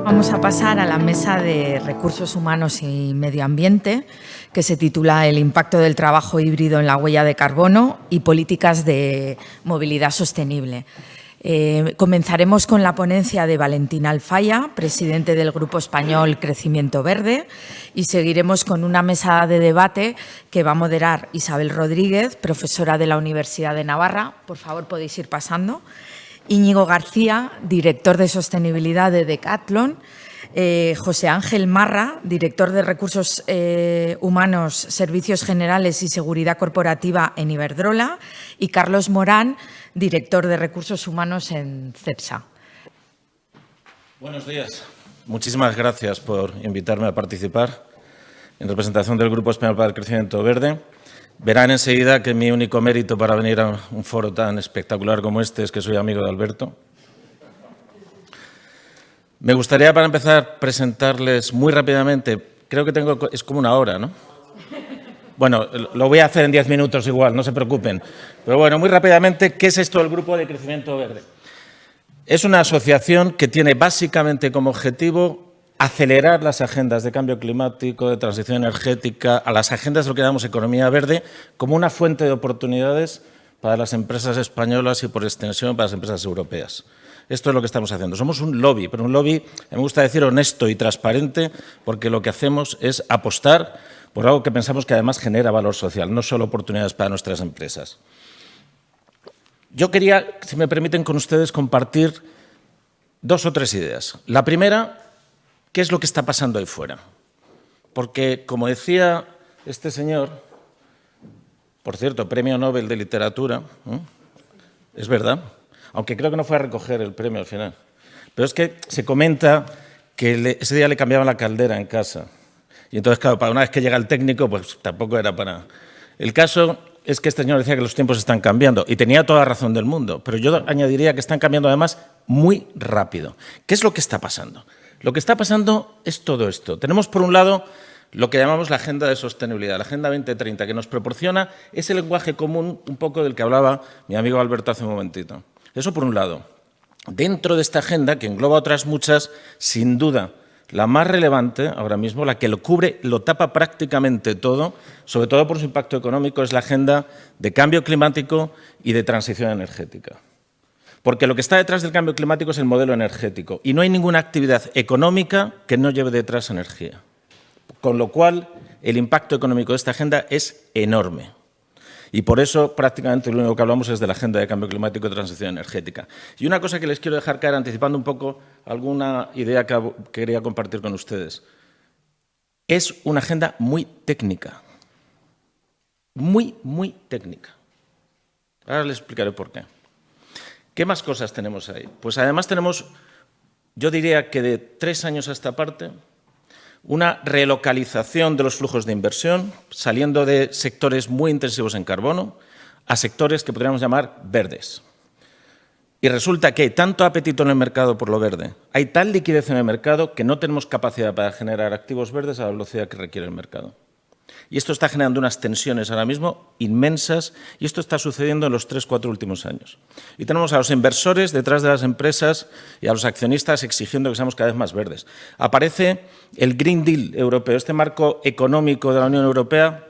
Vamos a pasar a la mesa de Recursos Humanos y Medio Ambiente, que se titula El impacto del trabajo híbrido en la huella de carbono y políticas de movilidad sostenible. Comenzaremos con la ponencia de Valentín Alfaya, presidente del Grupo Español Crecimiento Verde, y seguiremos con una mesa de debate que va a moderar Isabel Rodríguez, profesora de la Universidad de Navarra. Por favor, podéis ir pasando. Íñigo García, director de Sostenibilidad de Decathlon, José Ángel Marra, director de Recursos Humanos, Servicios Generales y Seguridad Corporativa en Iberdrola, y Carlos Morán, director de Recursos Humanos en CEPSA. Buenos días. Muchísimas gracias por invitarme a participar en representación del Grupo Español para el Crecimiento Verde. Verán enseguida que mi único mérito para venir a un foro tan espectacular como este es que soy amigo de Alberto. Me gustaría, para empezar, presentarles muy rápidamente, creo que es como una hora, ¿no? Bueno, lo voy a hacer en 10 minutos igual, no se preocupen. Pero bueno, muy rápidamente, ¿qué es esto del Grupo de Crecimiento Verde? Es una asociación que tiene básicamente como objetivo acelerar las agendas de cambio climático, de transición energética, a las agendas de lo que llamamos economía verde, como una fuente de oportunidades para las empresas españolas y, por extensión, para las empresas europeas. Esto es lo que estamos haciendo. Somos un lobby, pero un lobby, me gusta decir, honesto y transparente, porque lo que hacemos es apostar por algo que pensamos que además genera valor social, no solo oportunidades para nuestras empresas. Yo quería, si me permiten, con ustedes compartir 2 o 3 ideas. La primera, ¿qué es lo que está pasando ahí fuera? Porque, como decía este señor, por cierto, Premio Nobel de Literatura, es verdad, aunque creo que no fue a recoger el premio al final, pero es que se comenta que ese día le cambiaban la caldera en casa. Y entonces, claro, para una vez que llega el técnico, pues tampoco era para... El caso es que este señor decía que los tiempos están cambiando, y tenía toda la razón del mundo, pero yo añadiría que están cambiando además muy rápido. ¿Qué es lo que está pasando? Lo que está pasando es todo esto. Tenemos, por un lado, lo que llamamos la Agenda de Sostenibilidad, la Agenda 2030, que nos proporciona ese lenguaje común un poco del que hablaba mi amigo Alberto hace un momentito. Eso por un lado. Dentro de esta agenda, que engloba otras muchas, sin duda, la más relevante ahora mismo, la que lo cubre, lo tapa prácticamente todo, sobre todo por su impacto económico, es la Agenda de Cambio Climático y de Transición Energética. Porque lo que está detrás del cambio climático es el modelo energético y no hay ninguna actividad económica que no lleve detrás energía. Con lo cual, el impacto económico de esta agenda es enorme. Y por eso, prácticamente, lo único que hablamos es de la Agenda de Cambio Climático y Transición Energética. Y una cosa que les quiero dejar caer, anticipando un poco alguna idea que quería compartir con ustedes. Es una agenda muy técnica. Muy, muy técnica. Ahora les explicaré por qué. ¿Qué más cosas tenemos ahí? Pues además tenemos, yo diría que de 3 años a esta parte, una relocalización de los flujos de inversión, saliendo de sectores muy intensivos en carbono a sectores que podríamos llamar verdes. Y resulta que hay tanto apetito en el mercado por lo verde, hay tal liquidez en el mercado que no tenemos capacidad para generar activos verdes a la velocidad que requiere el mercado. Y esto está generando unas tensiones ahora mismo inmensas y esto está sucediendo en los 3-4 últimos años. Y tenemos a los inversores detrás de las empresas y a los accionistas exigiendo que seamos cada vez más verdes. Aparece el Green Deal europeo, este marco económico de la Unión Europea,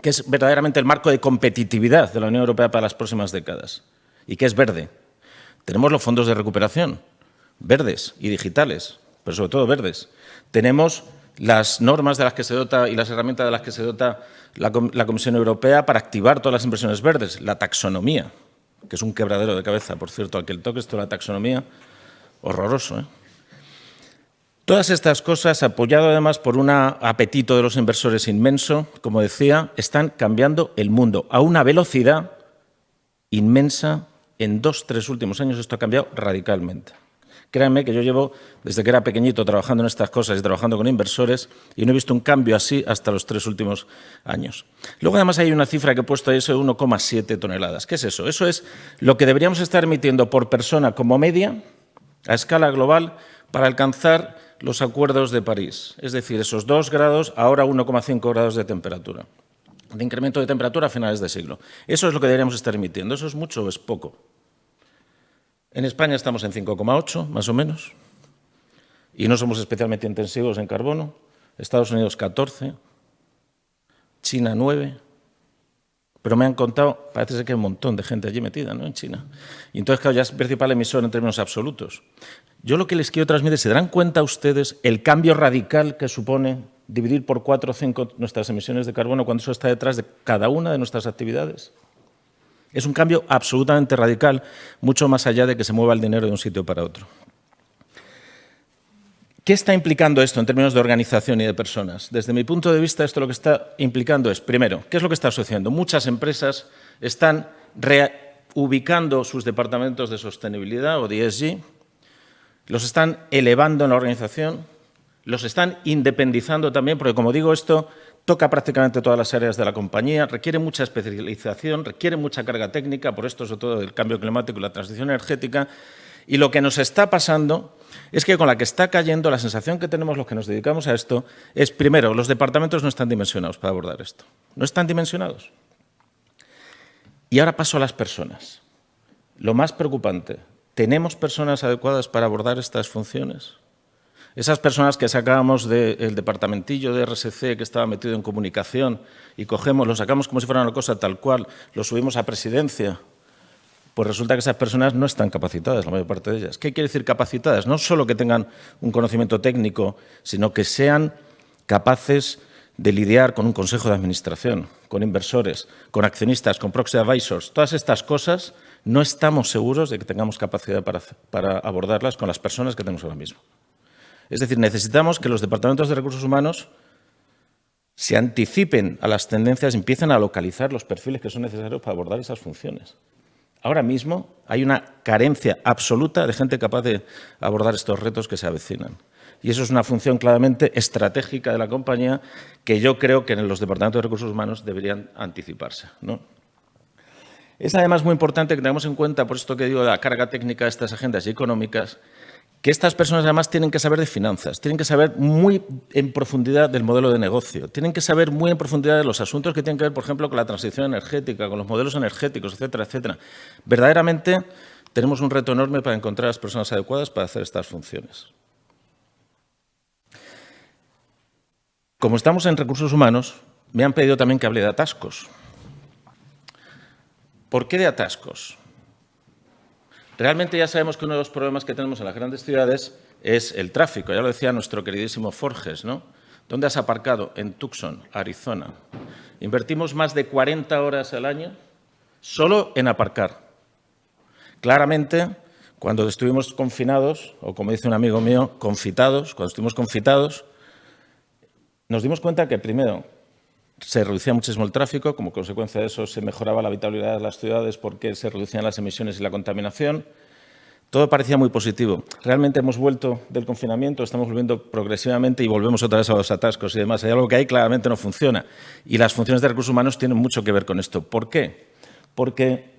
que es verdaderamente el marco de competitividad de la Unión Europea para las próximas décadas y que es verde. Tenemos los fondos de recuperación, verdes y digitales, pero sobre todo verdes. Tenemos las normas de las que se dota y las herramientas de las que se dota la Comisión Europea para activar todas las inversiones verdes, la taxonomía, que es un quebradero de cabeza, por cierto, al que le toque esto de la taxonomía, horroroso, ¿eh? Todas estas cosas, apoyado además por un apetito de los inversores inmenso, como decía, están cambiando el mundo a una velocidad inmensa. En 2-3 últimos años esto ha cambiado radicalmente. Créanme que yo llevo, desde que era pequeñito, trabajando en estas cosas y trabajando con inversores y no he visto un cambio así hasta los 3 últimos años. Luego, además, hay una cifra que he puesto ahí, eso de 1,7 toneladas. ¿Qué es eso? Eso es lo que deberíamos estar emitiendo por persona como media, a escala global, para alcanzar los acuerdos de París. Es decir, esos 2 grados, ahora 1,5 grados de temperatura, de incremento de temperatura a finales de siglo. Eso es lo que deberíamos estar emitiendo. ¿Eso es mucho o es poco? En España estamos en 5,8, más o menos. y no somos especialmente intensivos en carbono. Estados Unidos 14, China 9, pero me han contado, parece ser que hay un montón de gente allí metida, ¿no?, en China. Y entonces, claro, ya es el principal emisor en términos absolutos. Yo lo que les quiero transmitir, ¿se darán cuenta ustedes el cambio radical que supone dividir por 4 o 5 nuestras emisiones de carbono cuando eso está detrás de cada una de nuestras actividades? Es un cambio absolutamente radical, mucho más allá de que se mueva el dinero de un sitio para otro. ¿Qué está implicando esto en términos de organización y de personas? Desde mi punto de vista, esto lo que está implicando es, primero, ¿qué es lo que está sucediendo? Muchas empresas están reubicando sus departamentos de sostenibilidad o de ESG, los están elevando en la organización, los están independizando también, porque, como digo, esto toca prácticamente todas las áreas de la compañía, requiere mucha especialización, requiere mucha carga técnica, por esto, sobre todo, del cambio climático y la transición energética. Y lo que nos está pasando es que con la que está cayendo, la sensación que tenemos los que nos dedicamos a esto es, primero, los departamentos no están dimensionados para abordar esto. No están dimensionados. Y ahora paso a las personas. Lo más preocupante, ¿tenemos personas adecuadas para abordar estas funciones? Esas personas que sacábamos del departamentillo de RSC que estaba metido en comunicación y cogemos, lo sacamos como si fuera una cosa tal cual, lo subimos a presidencia. Pues resulta que esas personas no están capacitadas, la mayor parte de ellas. ¿Qué quiere decir capacitadas? No solo que tengan un conocimiento técnico, sino que sean capaces de lidiar con un consejo de administración, con inversores, con accionistas, con proxy advisors. Todas estas cosas no estamos seguros de que tengamos capacidad para abordarlas con las personas que tenemos ahora mismo. Es decir, necesitamos que los departamentos de recursos humanos se anticipen a las tendencias y empiecen a localizar los perfiles que son necesarios para abordar esas funciones. Ahora mismo hay una carencia absoluta de gente capaz de abordar estos retos que se avecinan. Y eso es una función claramente estratégica de la compañía que yo creo que en los departamentos de recursos humanos deberían anticiparse, ¿no? Es además muy importante que tengamos en cuenta, por esto que digo, la carga técnica de estas agendas y económicas, que estas personas además tienen que saber de finanzas, tienen que saber muy en profundidad del modelo de negocio, tienen que saber muy en profundidad de los asuntos que tienen que ver, por ejemplo, con la transición energética, con los modelos energéticos, etcétera, etcétera. Verdaderamente tenemos un reto enorme para encontrar a las personas adecuadas para hacer estas funciones. Como estamos en recursos humanos, me han pedido también que hable de atascos. ¿Por qué de atascos? Realmente ya sabemos que uno de los problemas que tenemos en las grandes ciudades es el tráfico. Ya lo decía nuestro queridísimo Forges, ¿no? ¿Dónde has aparcado? En Tucson, Arizona. Invertimos más de 40 horas al año solo en aparcar. Claramente, cuando estuvimos confinados, o como dice un amigo mío, confitados, cuando estuvimos confitados, nos dimos cuenta que, primero, se reducía muchísimo el tráfico, como consecuencia de eso se mejoraba la habitabilidad de las ciudades porque se reducían las emisiones y la contaminación. Todo parecía muy positivo. Realmente hemos vuelto del confinamiento, estamos volviendo progresivamente y volvemos otra vez a los atascos y demás. Hay algo que ahí claramente no funciona. Y las funciones de recursos humanos tienen mucho que ver con esto. ¿Por qué? Porque,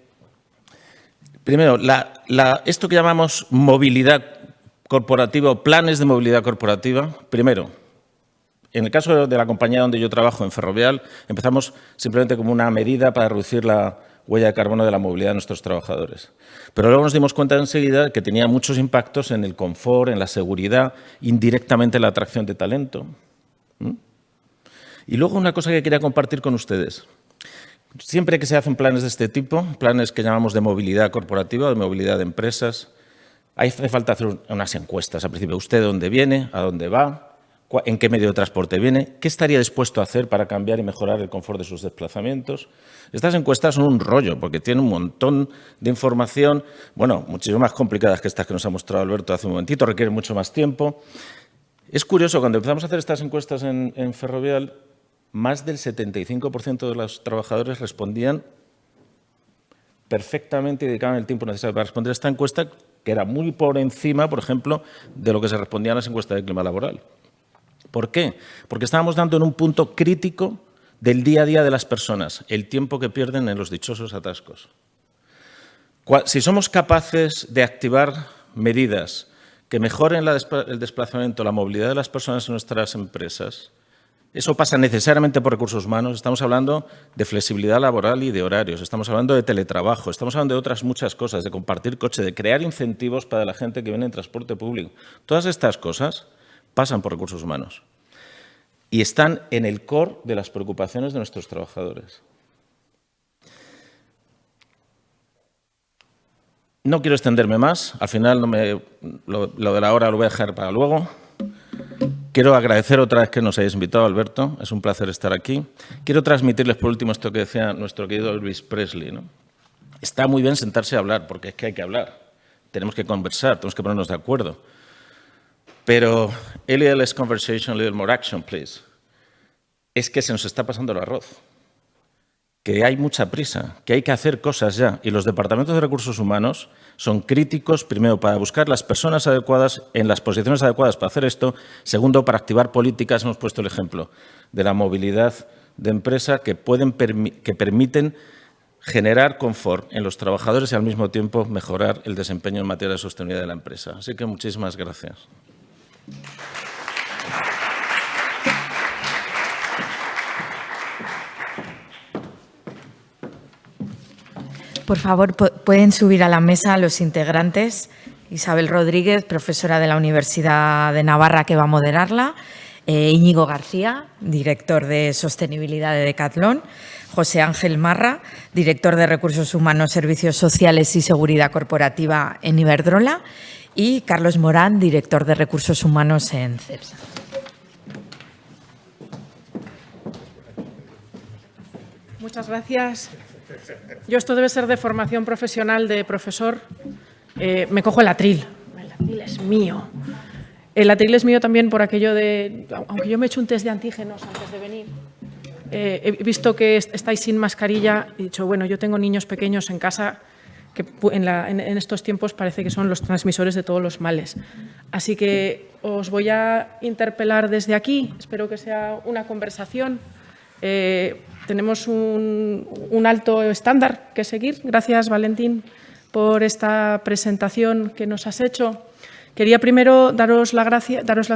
primero, esto que llamamos movilidad corporativa o planes de movilidad corporativa, primero, en el caso de la compañía donde yo trabajo, en Ferrovial, empezamos simplemente como una medida para reducir la huella de carbono de la movilidad de nuestros trabajadores. Pero luego nos dimos cuenta enseguida que tenía muchos impactos en el confort, en la seguridad, indirectamente en la atracción de talento. Y luego una cosa que quería compartir con ustedes. Siempre que se hacen planes de este tipo, planes que llamamos de movilidad corporativa, de movilidad de empresas, hace falta hacer unas encuestas al principio. ¿Usted de dónde viene? ¿A dónde va? ¿En qué medio de transporte viene? ¿Qué estaría dispuesto a hacer para cambiar y mejorar el confort de sus desplazamientos? Estas encuestas son un rollo porque tienen un montón de información, bueno, muchísimo más complicadas que estas que nos ha mostrado Alberto hace un momentito, requieren mucho más tiempo. Es curioso, cuando empezamos a hacer estas encuestas en Ferrovial, más del 75% de los trabajadores respondían perfectamente y dedicaban el tiempo necesario para responder a esta encuesta, que era muy por encima, por ejemplo, de lo que se respondía en las encuestas de clima laboral. ¿Por qué? Porque estábamos dando en un punto crítico del día a día de las personas, el tiempo que pierden en los dichosos atascos. Si somos capaces de activar medidas que mejoren el desplazamiento, la movilidad de las personas en nuestras empresas, Eso pasa necesariamente por recursos humanos. Estamos hablando de flexibilidad laboral y de horarios. Estamos hablando de teletrabajo. Estamos hablando de otras muchas cosas, de compartir coche, de crear incentivos para la gente que viene en transporte público. Todas estas cosas pasan por recursos humanos y están en el core de las preocupaciones de nuestros trabajadores. No quiero extenderme más. Al final lo de la hora lo voy a dejar para luego. Quiero agradecer otra vez que nos hayáis invitado, Alberto. Es un placer estar aquí. Quiero transmitirles por último esto que decía nuestro querido Elvis Presley, ¿no? Está muy bien sentarse a hablar, porque es que hay que hablar. Tenemos que conversar, tenemos que ponernos de acuerdo. Pero a little less conversation, a little more action, please. Es que se nos está pasando el arroz. Que hay mucha prisa, que hay que hacer cosas ya. Y los departamentos de recursos humanos son críticos, primero, para buscar las personas adecuadas en las posiciones adecuadas para hacer esto. Segundo, para activar políticas. Hemos puesto el ejemplo de la movilidad de empresa que permiten generar confort en los trabajadores y al mismo tiempo mejorar el desempeño en materia de sostenibilidad de la empresa. Así que muchísimas gracias. Por favor, pueden subir a la mesa los integrantes. Isabel Rodríguez, profesora de la Universidad de Navarra, que va a moderarla. Íñigo García, director de Sostenibilidad de Decathlon. José Ángel Marra, director de Recursos Humanos, Servicios Sociales y Seguridad Corporativa en Iberdrola. Y Carlos Morán, director de Recursos Humanos en CEPSA. Muchas gracias. Yo, esto debe ser de formación profesional de profesor. Me cojo el atril. El atril es mío. El atril es mío también por aquello de, aunque yo me he hecho un test de antígenos antes de venir, he visto que estáis sin mascarilla y he dicho, bueno, yo tengo niños pequeños en casa que en estos tiempos parece que son los transmisores de todos los males. Así que os voy a interpelar desde aquí. Espero que sea una conversación. Tenemos un alto estándar que seguir. Gracias, Valentín, por esta presentación que nos has hecho. Quería primero daros las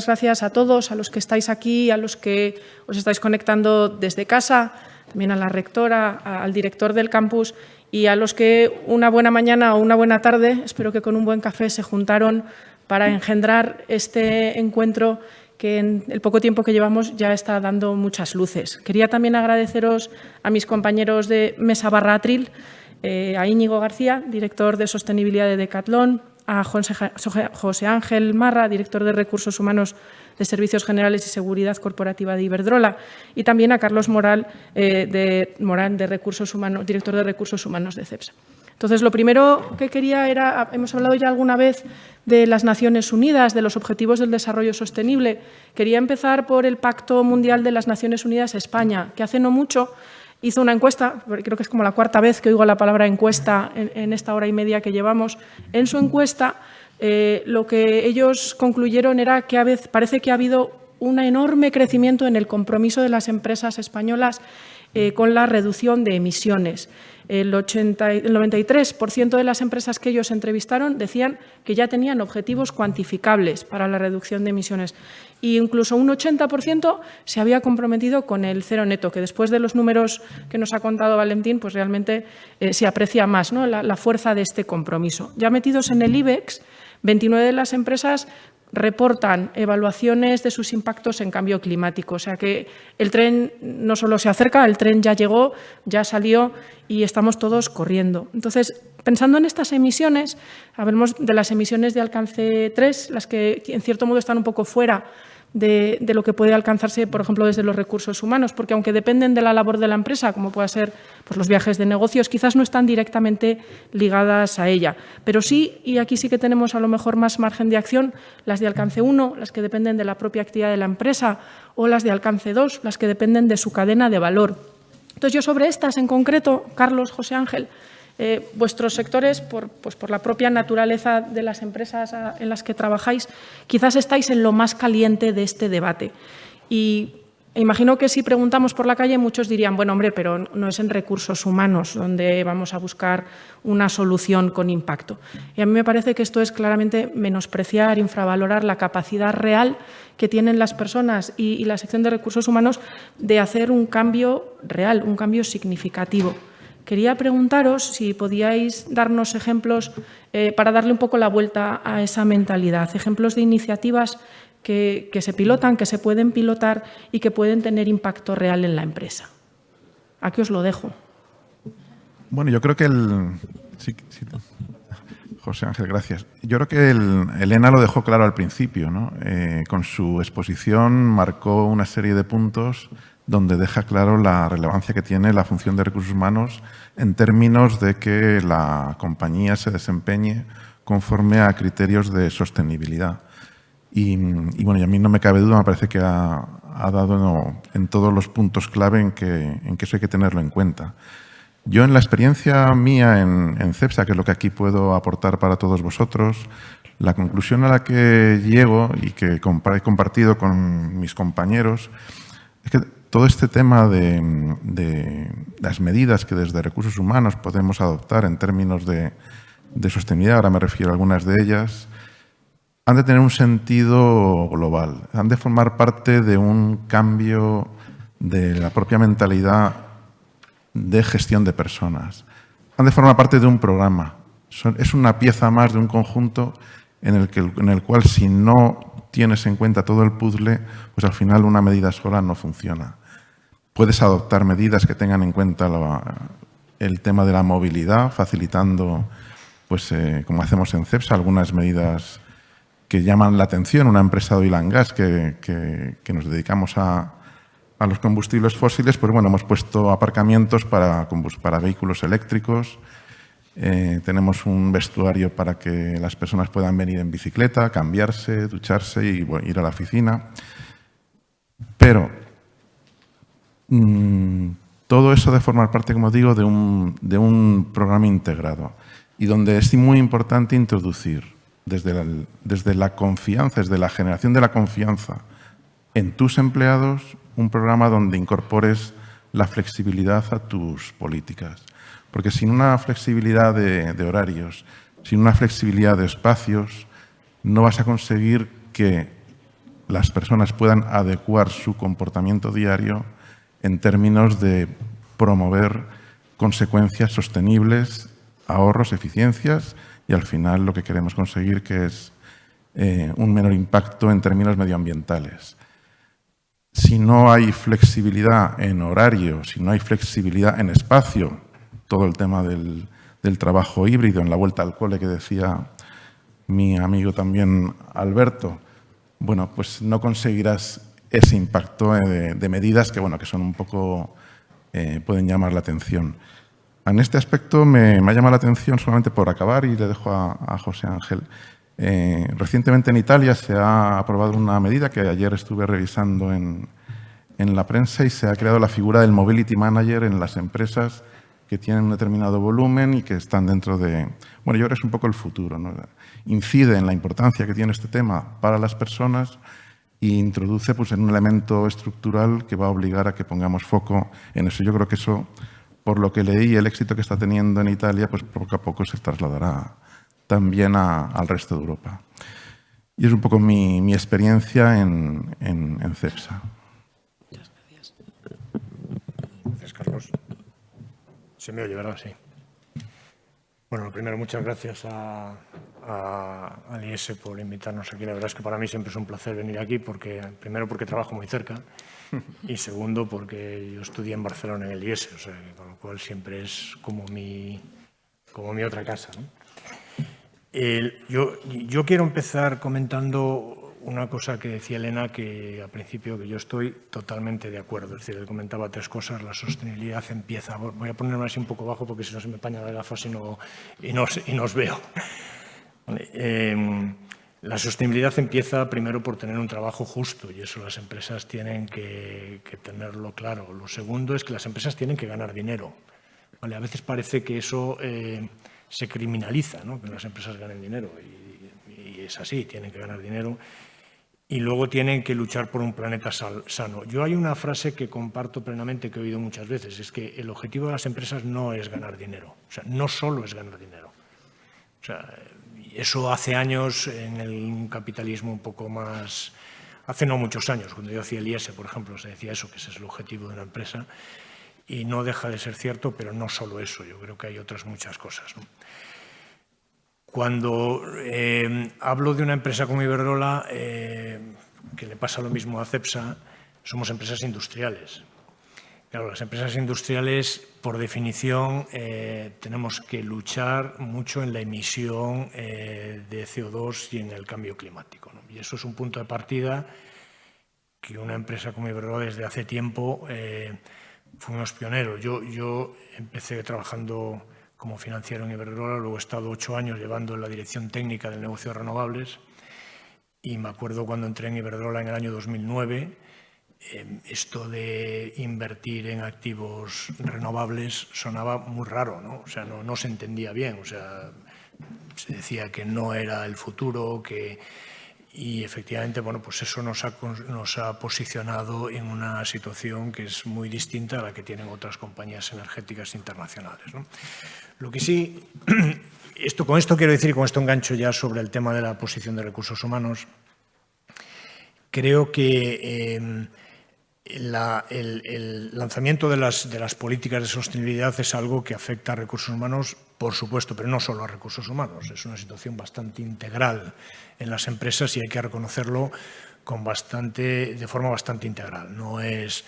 gracias a todos, a los que estáis aquí, a los que os estáis conectando desde casa, también a la rectora, al director del campus y a los que una buena mañana o una buena tarde, espero que con un buen café, se juntaron para engendrar este encuentro que en el poco tiempo que llevamos ya está dando muchas luces. Quería también agradeceros a mis compañeros de Mesa Atril, a Íñigo García, director de Sostenibilidad de Decathlon, a José Ángel Marra, director de Recursos Humanos de Servicios Generales y Seguridad Corporativa de Iberdrola, y también a Carlos Morán, de Recursos Humanos, director de Recursos Humanos de CEPSA. Entonces, lo primero que quería era, hemos hablado ya alguna vez de las Naciones Unidas, de los Objetivos del Desarrollo Sostenible. Quería empezar por el Pacto Mundial de las Naciones Unidas España, que hace no mucho hizo una encuesta, creo que es como la cuarta vez que oigo la palabra encuesta en esta hora y media que llevamos. En su encuesta, lo que ellos concluyeron era que parece que ha habido un enorme crecimiento en el compromiso de las empresas españolas con la reducción de emisiones. El 93% de las empresas que ellos entrevistaron decían que ya tenían objetivos cuantificables para la reducción de emisiones e incluso un 80% se había comprometido con el cero neto, que después de los números que nos ha contado Valentín, pues realmente se aprecia más, ¿no?, la fuerza de este compromiso. Ya metidos en el IBEX, 29 de las empresas reportan evaluaciones de sus impactos en cambio climático. O sea que el tren no solo se acerca, el tren ya llegó, ya salió y estamos todos corriendo. Entonces, pensando en estas emisiones, hablemos de las emisiones de alcance 3, las que en cierto modo están un poco fuera de lo que puede alcanzarse, por ejemplo, desde los recursos humanos, porque aunque dependen de la labor de la empresa, como pueda ser pues, los viajes de negocios, quizás no están directamente ligadas a ella. Pero sí, y aquí sí que tenemos a lo mejor más margen de acción, las de alcance 1, las que dependen de la propia actividad de la empresa, o las de alcance 2, las que dependen de su cadena de valor. Entonces, yo sobre estas en concreto, Carlos, José Ángel, vuestros sectores, por la propia naturaleza de las empresas en las que trabajáis, quizás estáis en lo más caliente de este debate. Y Imagino que si preguntamos por la calle muchos dirían, bueno, hombre, pero no es en recursos humanos donde vamos a buscar una solución con impacto. Y a mí me parece que esto es claramente menospreciar, infravalorar la capacidad real que tienen las personas y la sección de recursos humanos de hacer un cambio real, un cambio significativo. Quería preguntaros si podíais darnos ejemplos para darle un poco la vuelta a esa mentalidad, ejemplos de iniciativas que se pilotan, que se pueden pilotar y que pueden tener impacto real en la empresa. Aquí os lo dejo. Bueno, yo creo que José Ángel, gracias. Yo creo que Elena lo dejó claro al principio, ¿no? Con su exposición marcó una serie de puntos donde deja claro la relevancia que tiene la función de recursos humanos en términos de que la compañía se desempeñe conforme a criterios de sostenibilidad. Y bueno, y a mí no me cabe duda, me parece que ha dado en todos los puntos clave en que eso hay que tenerlo en cuenta. Yo en la experiencia mía en CEPSA, que es lo que aquí puedo aportar para todos vosotros, la conclusión a la que llego y que he compartido con mis compañeros es que todo este tema de las medidas que desde recursos humanos podemos adoptar en términos de sostenibilidad, ahora me refiero a algunas de ellas, han de tener un sentido global, han de formar parte de un cambio de la propia mentalidad de gestión de personas. Han de formar parte de un programa. Es una pieza más de un conjunto en el cual, si no tienes en cuenta todo el puzzle, pues al final una medida sola no funciona. Puedes adoptar medidas que tengan en cuenta el tema de la movilidad, facilitando, pues como hacemos en CEPSA, algunas medidas que llaman la atención. Una empresa de oil and gas que nos dedicamos a los combustibles fósiles, pues bueno, hemos puesto aparcamientos para vehículos eléctricos, tenemos un vestuario para que las personas puedan venir en bicicleta, cambiarse, ducharse y bueno, ir a la oficina. Pero todo eso de formar parte, como digo, de un programa integrado y donde es muy importante introducir desde la confianza, desde la generación de la confianza en tus empleados, un programa donde incorpores la flexibilidad a tus políticas. Porque sin una flexibilidad de horarios, sin una flexibilidad de espacios, no vas a conseguir que las personas puedan adecuar su comportamiento diario en términos de promover consecuencias sostenibles, ahorros, eficiencias y al final lo que queremos conseguir que es un menor impacto en términos medioambientales. Si no hay flexibilidad en horario, si no hay flexibilidad en espacio, todo el tema del trabajo híbrido, en la vuelta al cole que decía mi amigo también Alberto, bueno, pues no conseguirás ese impacto de medidas que, bueno, que son un poco, pueden llamar la atención. En este aspecto me ha llamado la atención, solamente por acabar, y le dejo a José Ángel. Recientemente en Italia se ha aprobado una medida que ayer estuve revisando en la prensa y se ha creado la figura del Mobility Manager en las empresas que tienen un determinado volumen y que están dentro de... Bueno, yo creo que es un poco el futuro, ¿no? Incide en la importancia que tiene este tema para las personas e introduce pues, en un elemento estructural que va a obligar a que pongamos foco en eso. Yo creo que eso, por lo que leí, el éxito que está teniendo en Italia, pues poco a poco se trasladará también al resto de Europa. Y es un poco mi experiencia en CEPSA. Muchas gracias. Gracias, Carlos. Se me oye, ¿verdad? Sí. Bueno, lo primero, muchas gracias al IES por invitarnos aquí. La verdad es que para mí siempre es un placer venir aquí, primero porque trabajo muy cerca y segundo porque yo estudié en Barcelona en el IES, o sea, con lo cual siempre es como mi otra casa, ¿no? Yo quiero empezar comentando una cosa que decía Elena, que al principio que yo estoy totalmente de acuerdo. Es decir, él comentaba tres cosas. La sostenibilidad empieza... Voy a ponerme así un poco bajo porque si no se me empañan las gafas y no os veo. La sostenibilidad empieza primero por tener un trabajo justo y eso las empresas tienen que tenerlo claro. Lo segundo es que las empresas tienen que ganar dinero. ¿Vale? A veces parece que eso se criminaliza, ¿no? Que las empresas ganen dinero y es así, tienen que ganar dinero. y luego tienen que luchar por un planeta sano. Yo hay una frase que comparto plenamente, que he oído muchas veces, es que el objetivo de las empresas no es ganar dinero, o sea, no solo es ganar dinero. O sea, eso hace años en el capitalismo un poco más, hace no muchos años, cuando yo hacía el IES, por ejemplo, se decía eso, que ese es el objetivo de una empresa, y no deja de ser cierto, pero no solo eso, yo creo que hay otras muchas cosas, ¿no? Cuando hablo de una empresa como Iberdrola, que le pasa lo mismo a Cepsa, somos empresas industriales. Claro, las empresas industriales, por definición, tenemos que luchar mucho en la emisión de CO2 y en el cambio climático, ¿no? Y eso es un punto de partida que una empresa como Iberdrola desde hace tiempo fuimos pioneros. Yo empecé trabajando como financiero en Iberdrola, luego he estado 8 años llevando la dirección técnica del negocio de renovables y me acuerdo cuando entré en Iberdrola en el año 2009, esto de invertir en activos renovables sonaba muy raro, ¿no? O sea, no se entendía bien, o sea, se decía que no era el futuro, y efectivamente, bueno, pues eso nos ha posicionado en una situación que es muy distinta a la que tienen otras compañías energéticas internacionales, ¿no? Lo que sí, con esto quiero decir, y con esto engancho ya sobre el tema de la posición de recursos humanos, creo que el lanzamiento de las políticas de sostenibilidad es algo que afecta a recursos humanos, por supuesto, pero no solo a recursos humanos. Es una situación bastante integral en las empresas y hay que reconocerlo de forma bastante integral. No es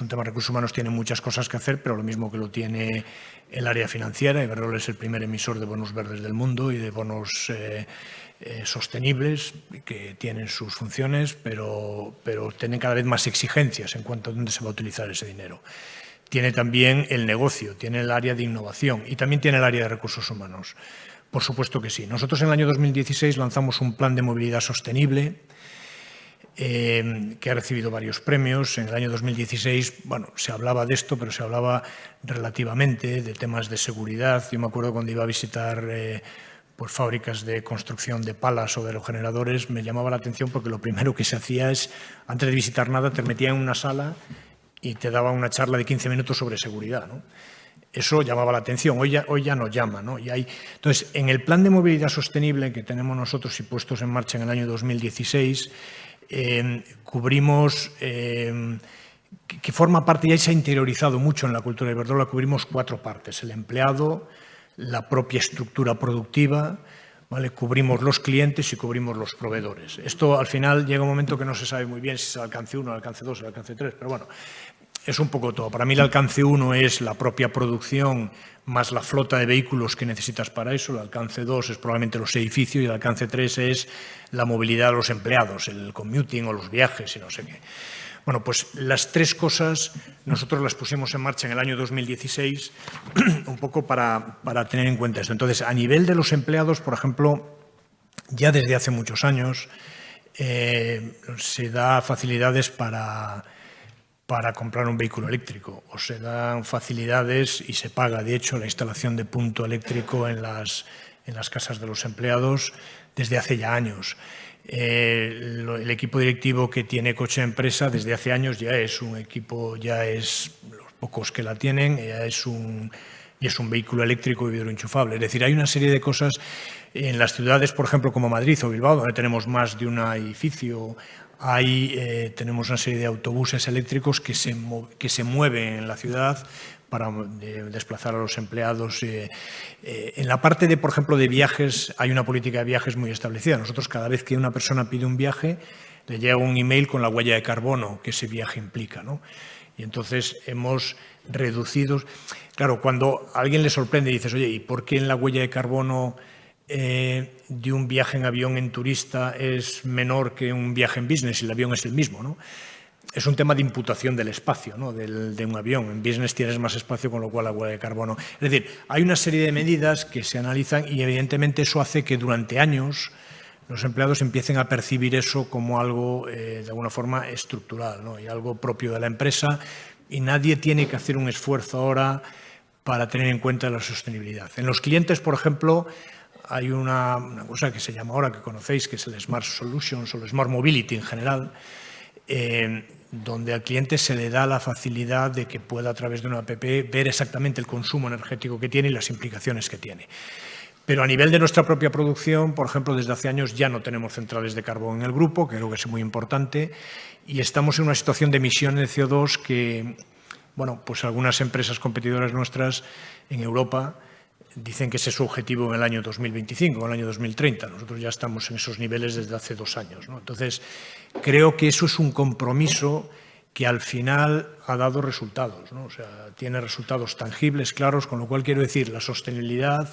un tema de recursos humanos, tiene muchas cosas que hacer, pero lo mismo que lo tiene el área financiera. Iberdrola es el primer emisor de bonos verdes del mundo y de bonos sostenibles, que tienen sus funciones, pero tienen cada vez más exigencias en cuanto a dónde se va a utilizar ese dinero. Tiene también el negocio, tiene el área de innovación y también tiene el área de recursos humanos. Por supuesto que sí. Nosotros en el año 2016 lanzamos un plan de movilidad sostenible que ha recibido varios premios. En el año 2016, bueno, se hablaba de esto, pero se hablaba relativamente de temas de seguridad. Yo me acuerdo cuando iba a visitar pues fábricas de construcción de palas o de aerogeneradores, me llamaba la atención porque lo primero que se hacía es, antes de visitar nada, te metía en una sala y te daba una charla de 15 minutos sobre seguridad, ¿no? Eso llamaba la atención, hoy ya no llama, ¿no? Entonces, en el plan de movilidad sostenible que tenemos nosotros y puestos en marcha en el año 2016, cubrimos, que forma parte, ya se ha interiorizado mucho en la cultura de Iberdrola, cubrimos 4 partes: el empleado, la propia estructura productiva, ¿vale? Cubrimos los clientes y cubrimos los proveedores. Esto al final llega un momento que no se sabe muy bien si es el alcance 1, el alcance 2, el alcance 3, pero bueno, es un poco todo. Para mí el alcance 1 es la propia producción más la flota de vehículos que necesitas para eso, el alcance 2 es probablemente los edificios y el alcance 3 es la movilidad de los empleados, el commuting o los viajes y no sé qué. Bueno, pues las 3 cosas nosotros las pusimos en marcha en el año 2016 un poco para tener en cuenta esto. Entonces, a nivel de los empleados, por ejemplo, ya desde hace muchos años se da facilidades para comprar un vehículo eléctrico, o se dan facilidades y se paga, de hecho, la instalación de punto eléctrico en las casas de los empleados desde hace ya años. El equipo directivo que tiene coche empresa desde hace años ya es un equipo, ya es los pocos que la tienen, ya es un vehículo eléctrico y hidroenchufable. Es decir, hay una serie de cosas en las ciudades, por ejemplo, como Madrid o Bilbao, donde tenemos más de un edificio. Tenemos una serie de autobuses eléctricos que se mueven en la ciudad para desplazar a los empleados. En la parte de, por ejemplo, de viajes, hay una política de viajes muy establecida. Nosotros, cada vez que una persona pide un viaje, le llega un email con la huella de carbono que ese viaje implica, ¿no? Y entonces hemos reducido. Claro, cuando a alguien le sorprende y dices, oye, ¿y por qué en la huella de carbono de un viaje en avión en turista es menor que un viaje en business y el avión es el mismo, ¿no? Es un tema de imputación del espacio, ¿no? de un avión. En business tienes más espacio, con lo cual la huella de carbono. Es decir, hay una serie de medidas que se analizan y evidentemente eso hace que durante años los empleados empiecen a percibir eso como algo de alguna forma estructural, ¿no? Y algo propio de la empresa, y nadie tiene que hacer un esfuerzo ahora para tener en cuenta la sostenibilidad. En los clientes, por ejemplo, hay una cosa que se llama ahora, que conocéis, que es el Smart Solutions o el Smart Mobility en general, donde al cliente se le da la facilidad de que pueda a través de una app ver exactamente el consumo energético que tiene y las implicaciones que tiene. Pero a nivel de nuestra propia producción, por ejemplo, desde hace años ya no tenemos centrales de carbón en el grupo, que creo que es muy importante, y estamos en una situación de emisiones de CO2 que, bueno, pues algunas empresas competidoras nuestras en Europa dicen que ese es su objetivo en el año 2025, en el año 2030. Nosotros ya estamos en esos niveles desde hace 2 años, ¿no? Entonces, creo que eso es un compromiso que al final ha dado resultados, ¿no? O sea, tiene resultados tangibles, claros, con lo cual quiero decir, la sostenibilidad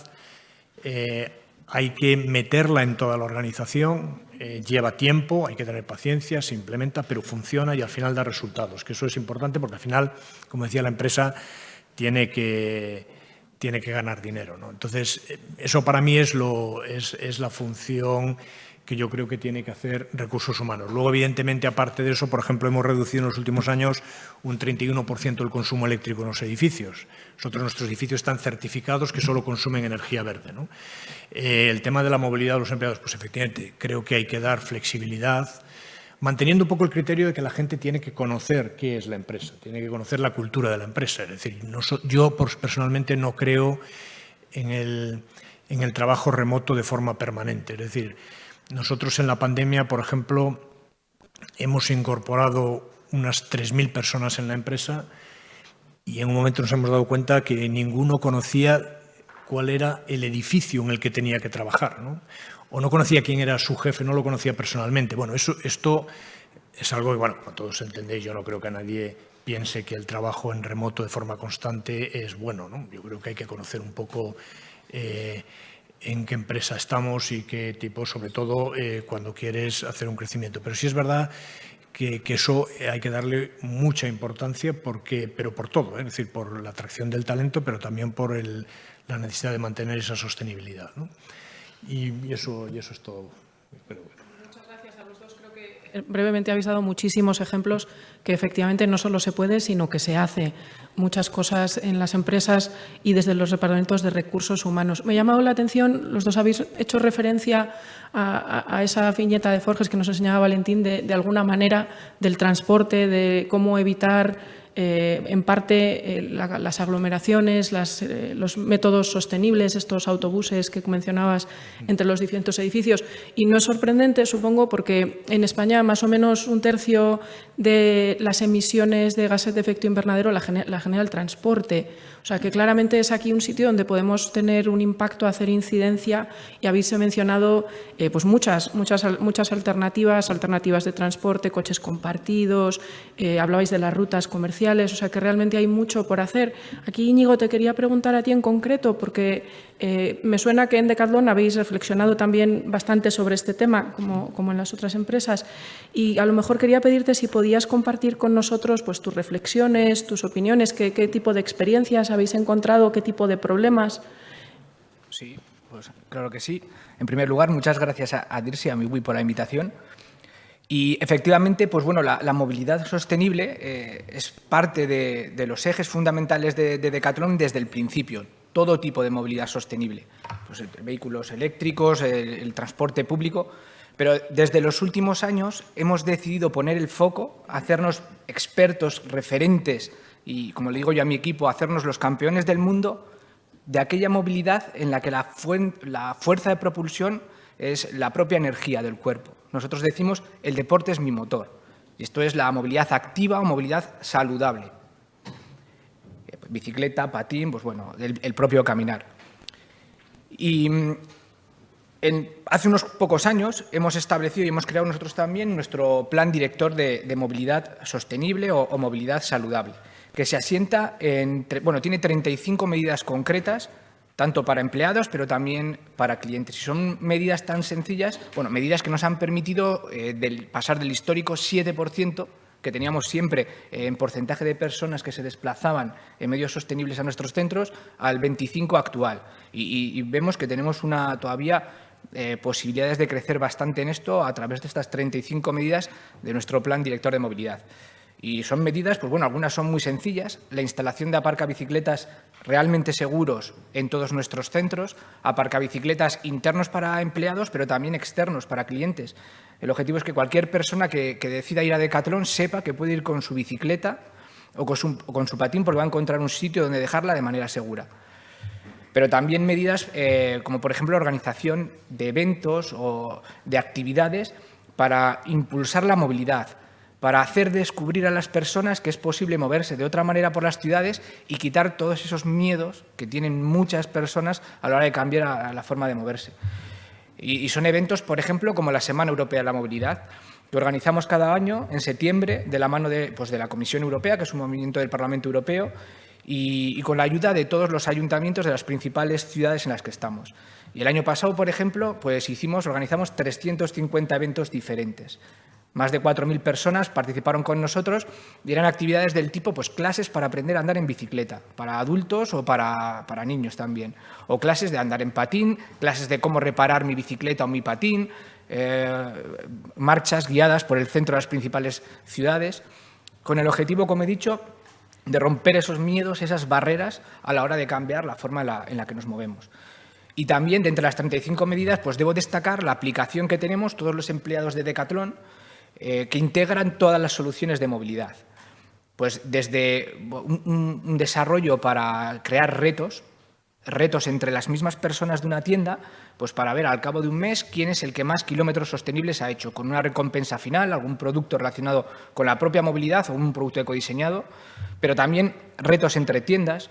hay que meterla en toda la organización, lleva tiempo, hay que tener paciencia, se implementa, pero funciona y al final da resultados, que eso es importante porque al final, como decía la empresa, tiene que ganar dinero, ¿no? Entonces, eso para mí es la función que yo creo que tiene que hacer recursos humanos. Luego, evidentemente, aparte de eso, por ejemplo, hemos reducido en los últimos años un 31% el consumo eléctrico en los edificios. Nuestros edificios están certificados que solo consumen energía verde, ¿no? El tema de la movilidad de los empleados, pues efectivamente, creo que hay que dar flexibilidad, manteniendo un poco el criterio de que la gente tiene que conocer qué es la empresa, tiene que conocer la cultura de la empresa. Es decir, yo personalmente no creo en el trabajo remoto de forma permanente. Es decir, nosotros en la pandemia, por ejemplo, hemos incorporado unas 3.000 personas en la empresa y en un momento nos hemos dado cuenta que ninguno conocía cuál era el edificio en el que tenía que trabajar, ¿no? O no conocía quién era su jefe, no lo conocía personalmente. Bueno, esto es algo que, bueno, todos entendéis, yo no creo que a nadie piense que el trabajo en remoto de forma constante es bueno, ¿no? Yo creo que hay que conocer un poco en qué empresa estamos y qué tipo, sobre todo cuando quieres hacer un crecimiento. Pero sí es verdad que eso hay que darle mucha importancia, pero por todo, es decir, por la atracción del talento, pero también por la necesidad de mantener esa sostenibilidad, ¿no? Y eso es todo. Muchas gracias a los dos. Creo que brevemente habéis dado muchísimos ejemplos que efectivamente no solo se puede, sino que se hace muchas cosas en las empresas y desde los departamentos de recursos humanos. Me ha llamado la atención, los dos habéis hecho referencia a esa viñeta de Forges que nos enseñaba Valentín de alguna manera del transporte, de cómo evitar en parte las aglomeraciones, los métodos sostenibles, estos autobuses que mencionabas entre los distintos edificios. Y no es sorprendente, supongo, porque en España más o menos 1/3 de las emisiones de gases de efecto invernadero la genera el transporte. O sea, que claramente es aquí un sitio donde podemos tener un impacto, hacer incidencia, y habéis mencionado pues muchas alternativas de transporte, coches compartidos, hablabais de las rutas comerciales, o sea que realmente hay mucho por hacer. Aquí, Íñigo, te quería preguntar a ti en concreto, porque me suena que en Decathlon habéis reflexionado también bastante sobre este tema, como en las otras empresas, y a lo mejor quería pedirte si podías compartir con nosotros pues, tus reflexiones, tus opiniones, qué tipo de experiencias habéis encontrado, qué tipo de problemas. Sí, pues claro que sí. En primer lugar, muchas gracias a Dirce y a Miwi por la invitación. Y efectivamente, pues bueno, la movilidad sostenible es parte de los ejes fundamentales de Decathlon desde el principio. Todo tipo de movilidad sostenible, pues vehículos eléctricos, el transporte público. Pero desde los últimos años hemos decidido poner el foco, hacernos expertos, referentes y, como le digo yo a mi equipo, hacernos los campeones del mundo de aquella movilidad en la que la fuerza de propulsión es la propia energía del cuerpo. Nosotros decimos, el deporte es mi motor. Y esto es la movilidad activa o movilidad saludable. Bicicleta, patín, pues bueno, el propio caminar. Y hace unos pocos años hemos establecido y hemos creado nosotros también nuestro plan director de movilidad sostenible o movilidad saludable, que se asienta tiene 35 medidas concretas, tanto para empleados, pero también para clientes. Y son medidas tan sencillas, medidas que nos han permitido pasar del histórico 7% que teníamos siempre en porcentaje de personas que se desplazaban en medios sostenibles a nuestros centros, al 25% actual. Y vemos que tenemos todavía posibilidades de crecer bastante en esto a través de estas 35 medidas de nuestro plan director de movilidad. Y son medidas, pues bueno, algunas son muy sencillas. La instalación de aparcabicicletas realmente seguros en todos nuestros centros, aparcabicicletas internos para empleados, pero también externos para clientes. El objetivo es que cualquier persona que decida ir a Decathlon sepa que puede ir con su bicicleta o con su patín, porque va a encontrar un sitio donde dejarla de manera segura. Pero también medidas como, por ejemplo, la organización de eventos o de actividades para impulsar la movilidad, para hacer descubrir a las personas que es posible moverse de otra manera por las ciudades y quitar todos esos miedos que tienen muchas personas a la hora de cambiar a la forma de moverse. Y son eventos, por ejemplo, como la Semana Europea de la Movilidad, que organizamos cada año en septiembre de la mano de la Comisión Europea, que es un movimiento del Parlamento Europeo, y con la ayuda de todos los ayuntamientos de las principales ciudades en las que estamos. Y el año pasado, por ejemplo, pues organizamos 350 eventos diferentes. Más de 4.000 personas participaron con nosotros y eran actividades del tipo clases para aprender a andar en bicicleta, para adultos o para niños también. O clases de andar en patín, clases de cómo reparar mi bicicleta o mi patín, marchas guiadas por el centro de las principales ciudades, con el objetivo, como he dicho, de romper esos miedos, esas barreras a la hora de cambiar la forma en la que nos movemos. Y también, de entre las 35 medidas, pues debo destacar la aplicación que tenemos todos los empleados de Decathlon, que integran todas las soluciones de movilidad. Pues desde un desarrollo para crear retos entre las mismas personas de una tienda, pues para ver al cabo de un mes quién es el que más kilómetros sostenibles ha hecho, con una recompensa final, algún producto relacionado con la propia movilidad o un producto ecodiseñado, pero también retos entre tiendas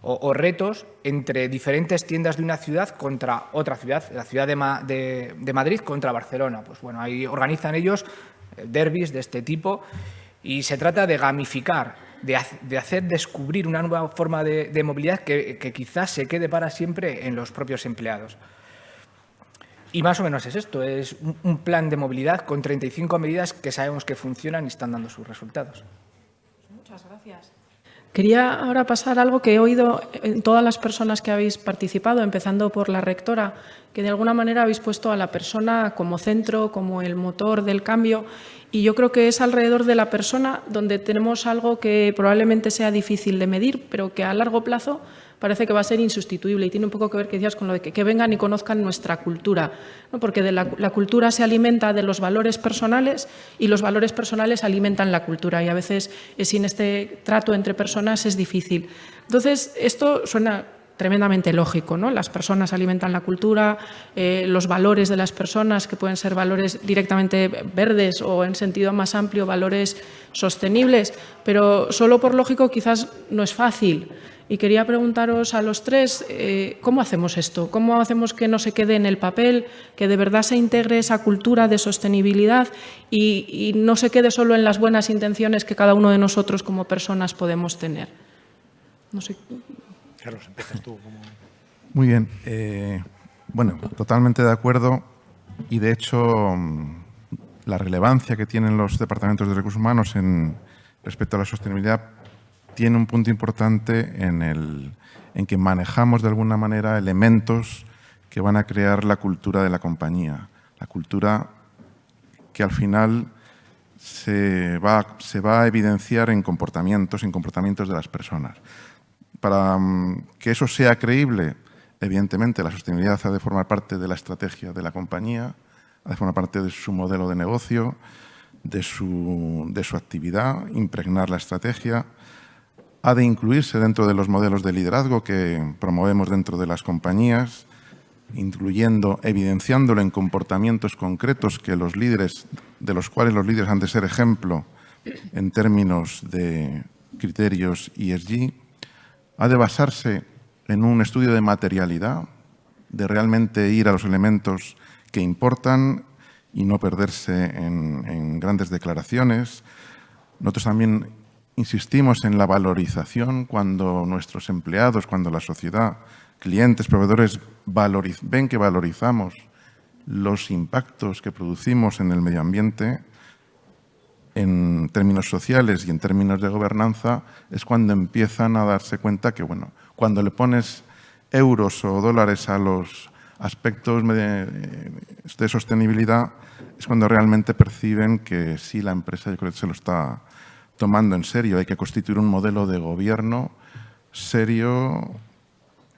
o retos entre diferentes tiendas de una ciudad contra otra ciudad, la ciudad de Madrid contra Barcelona. Pues bueno, ahí organizan ellos derbis de este tipo y se trata de gamificar, de hacer descubrir una nueva forma de movilidad que quizás se quede para siempre en los propios empleados. Y más o menos es esto, es un plan de movilidad con 35 medidas que sabemos que funcionan y están dando sus resultados. Muchas gracias. Quería ahora pasar a algo que he oído en todas las personas que habéis participado, empezando por la rectora, que de alguna manera habéis puesto a la persona como centro, como el motor del cambio, y yo creo que es alrededor de la persona donde tenemos algo que probablemente sea difícil de medir, pero que a largo plazo parece que va a ser insustituible y tiene un poco que ver, que decías, con lo de que vengan y conozcan nuestra cultura, ¿no? Porque la cultura se alimenta de los valores personales y los valores personales alimentan la cultura y a veces sin este trato entre personas es difícil. Entonces, esto suena tremendamente lógico, ¿no? Las personas alimentan la cultura, los valores de las personas, que pueden ser valores directamente verdes o en sentido más amplio, valores sostenibles, pero solo por lógico quizás no es fácil. Y quería preguntaros a los tres, ¿cómo hacemos esto? ¿Cómo hacemos que no se quede en el papel, que de verdad se integre esa cultura de sostenibilidad y no se quede solo en las buenas intenciones que cada uno de nosotros como personas podemos tener? No sé. Carlos, empiezas tú. Muy bien. Bueno, totalmente de acuerdo y, de hecho, la relevancia que tienen los departamentos de recursos humanos respecto a la sostenibilidad tiene un punto importante en que manejamos de alguna manera elementos que van a crear la cultura de la compañía, la cultura que al final se va a evidenciar en comportamientos de las personas. Para que eso sea creíble, evidentemente la sostenibilidad ha de formar parte de la estrategia de la compañía, ha de formar parte de su modelo de negocio, de su actividad, impregnar la estrategia. Ha de incluirse dentro de los modelos de liderazgo que promovemos dentro de las compañías, evidenciándolo en comportamientos concretos de los cuales los líderes han de ser ejemplo en términos de criterios ESG. Ha de basarse en un estudio de materialidad, de realmente ir a los elementos que importan y no perderse en grandes declaraciones. Nosotros también insistimos en la valorización cuando nuestros empleados, cuando la sociedad, clientes, proveedores ven que valorizamos los impactos que producimos en el medio ambiente en términos sociales y en términos de gobernanza, es cuando empiezan a darse cuenta que, bueno, cuando le pones euros o dólares a los aspectos de sostenibilidad, es cuando realmente perciben que sí, la empresa, yo creo que se lo está tomando en serio. Hay que constituir un modelo de gobierno serio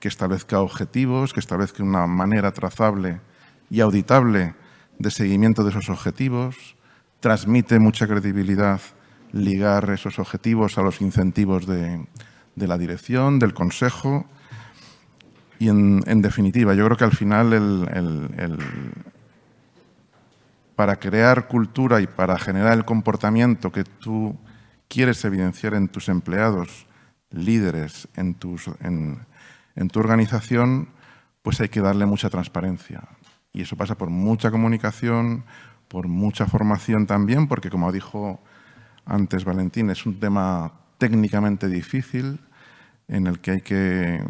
que establezca objetivos, que establezca una manera trazable y auditable de seguimiento de esos objetivos. Transmite mucha credibilidad ligar esos objetivos a los incentivos de la dirección, del Consejo. Y, en definitiva, yo creo que al final para crear cultura y para generar el comportamiento que tú quieres evidenciar en tus empleados, líderes, en tu organización, pues hay que darle mucha transparencia. Y eso pasa por mucha comunicación, por mucha formación también, porque, como dijo antes Valentín, es un tema técnicamente difícil en el que hay que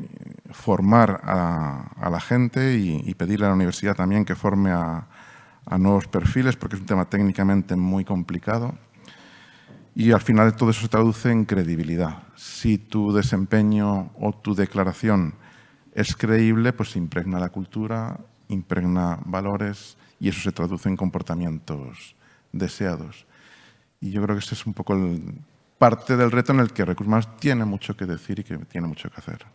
formar a la gente y pedirle a la universidad también que forme a nuevos perfiles, porque es un tema técnicamente muy complicado. Y al final todo eso se traduce en credibilidad. Si tu desempeño o tu declaración es creíble, pues impregna la cultura, impregna valores y eso se traduce en comportamientos deseados. Y yo creo que ese es un poco parte del reto en el que Recursos Humanos tiene mucho que decir y que tiene mucho que hacer.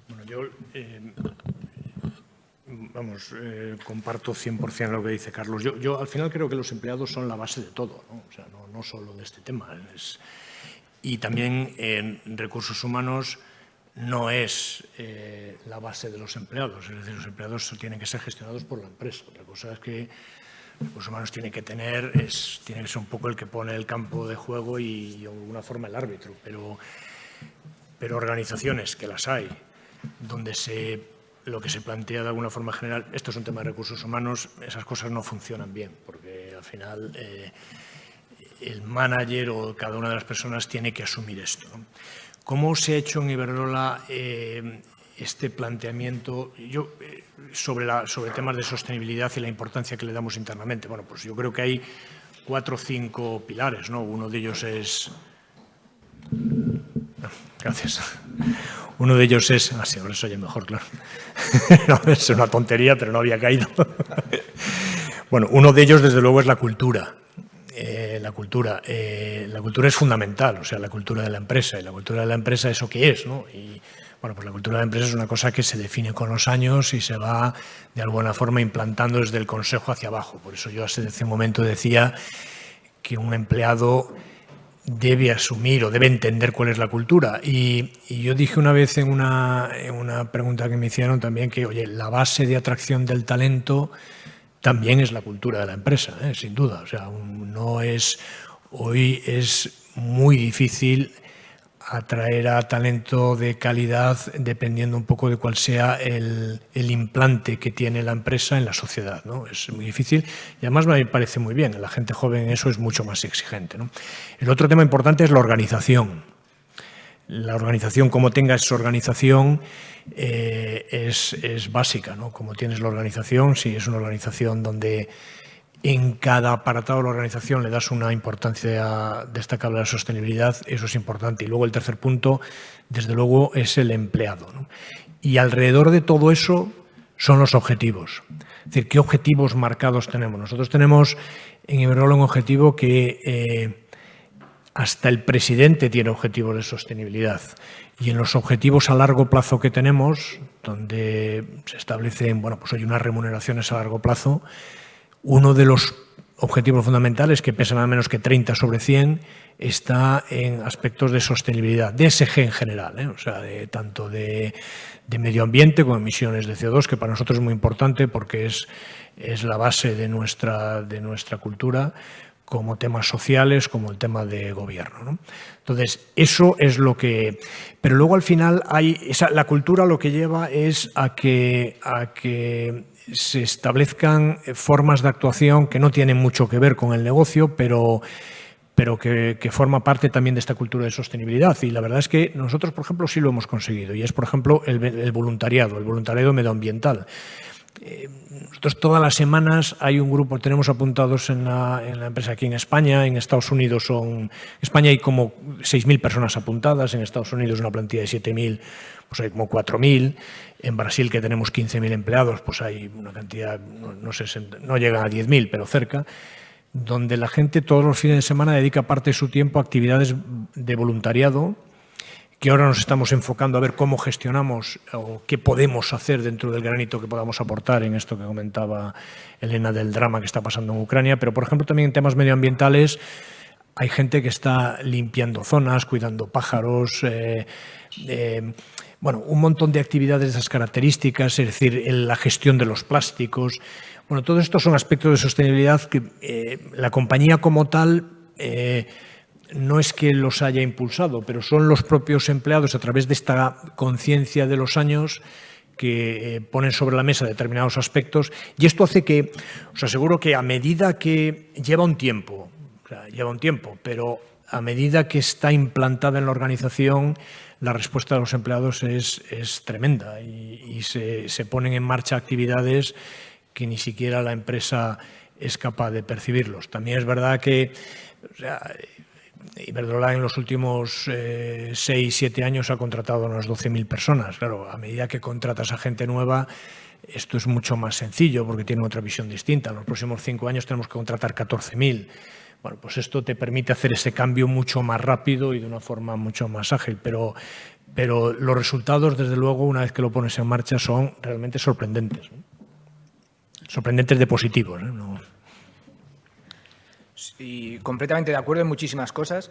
Bueno, yo comparto 100% lo que dice Carlos. Yo al final creo que los empleados son la base de todo, ¿no? O sea, no solo de este tema. Y también en recursos humanos no es la base de los empleados. Es decir, los empleados tienen que ser gestionados por la empresa. Otra cosa es que recursos humanos tiene que ser un poco el que pone el campo de juego y de alguna forma el árbitro. Pero organizaciones, que las hay, donde lo que se plantea de alguna forma general, esto es un tema de recursos humanos, esas cosas no funcionan bien, porque al final el manager o cada una de las personas tiene que asumir esto, ¿no? ¿Cómo se ha hecho en Iberdrola este planteamiento sobre temas de sostenibilidad y la importancia que le damos internamente? Bueno, pues yo creo que hay 4 o 5 pilares, ¿no? Uno de ellos es... Gracias. Uno de ellos es... sí, ahora se oye mejor, claro. No, es una tontería, pero no había caído. Bueno, uno de ellos, desde luego, es la cultura. La cultura es fundamental, o sea, la cultura de la empresa. Y la cultura de la empresa, ¿eso qué es, no? Y, bueno, pues la cultura de la empresa es una cosa que se define con los años y se va, de alguna forma, implantando desde el consejo hacia abajo. Por eso yo hace un momento decía que un empleado debe asumir o debe entender cuál es la cultura. Y yo dije una vez en una pregunta que me hicieron también que, oye, la base de atracción del talento también es la cultura de la empresa, sin duda. O sea, hoy es muy difícil atraer a talento de calidad dependiendo un poco de cuál sea el implante que tiene la empresa en la sociedad, ¿no? Es muy difícil y además me parece muy bien. La gente joven en eso es mucho más exigente, ¿no? El otro tema importante es la organización. La organización, como tengas esa organización, es básica, ¿no? Como tienes la organización, si es una organización donde en cada apartado de la organización le das una importancia destacable a la sostenibilidad, eso es importante. Y luego el tercer punto, desde luego, es el empleado, ¿no? Y alrededor de todo eso son los objetivos. Es decir, ¿qué objetivos marcados tenemos? Nosotros tenemos en Iberdrola un objetivo que hasta el presidente tiene objetivos de sostenibilidad. Y en los objetivos a largo plazo que tenemos, donde se establecen, bueno, pues hay unas remuneraciones a largo plazo, uno de los objetivos fundamentales, que pesa nada menos que 30 sobre 100, está en aspectos de sostenibilidad, de ESG en general, o sea, tanto de medio ambiente como emisiones de CO2, que para nosotros es muy importante porque es la base de nuestra cultura, como temas sociales, como el tema de gobierno, ¿no? Entonces, eso es lo que... Pero luego, al final, la cultura lo que lleva es a que se establezcan formas de actuación que no tienen mucho que ver con el negocio, pero que forma parte también de esta cultura de sostenibilidad. Y la verdad es que nosotros, por ejemplo, sí lo hemos conseguido. Y es, por ejemplo, el voluntariado medioambiental. Nosotros todas las semanas hay un grupo, tenemos apuntados en la empresa aquí en España, en Estados Unidos en España hay como 6.000 personas apuntadas, en Estados Unidos una plantilla de 7.000, pues hay como 4.000, en Brasil que tenemos 15.000 empleados, pues hay una cantidad, no llega a 10.000, pero cerca. donde la gente todos los fines de semana dedica parte de su tiempo a actividades de voluntariado, que ahora nos estamos enfocando a ver cómo gestionamos o qué podemos hacer dentro del granito que podamos aportar en esto que comentaba Elena del drama que está pasando en Ucrania, pero por ejemplo también en temas medioambientales hay gente que está limpiando zonas, cuidando pájaros, bueno, un montón de actividades de esas características, es decir, la gestión de los plásticos. Bueno, todos estos son aspectos de sostenibilidad que la compañía como tal no es que los haya impulsado, pero son los propios empleados a través de esta conciencia de los años que ponen sobre la mesa determinados aspectos y esto hace que, os aseguro que a medida que lleva un tiempo, pero a medida que está implantada en la organización, la respuesta de los empleados es tremenda y se ponen en marcha actividades que ni siquiera la empresa es capaz de percibirlos. También es verdad que Iberdrola en los últimos 6-7 años ha contratado a unas 12.000 personas. Claro, a medida que contratas a gente nueva, esto es mucho más sencillo porque tiene otra visión distinta. En los próximos 5 años tenemos que contratar 14.000. Bueno, pues esto te permite hacer ese cambio mucho más rápido y de una forma mucho más ágil. Pero los resultados, desde luego, una vez que lo pones en marcha, son realmente sorprendentes, ¿no? Sorprendentes de positivos, ¿no? Y completamente de acuerdo en muchísimas cosas.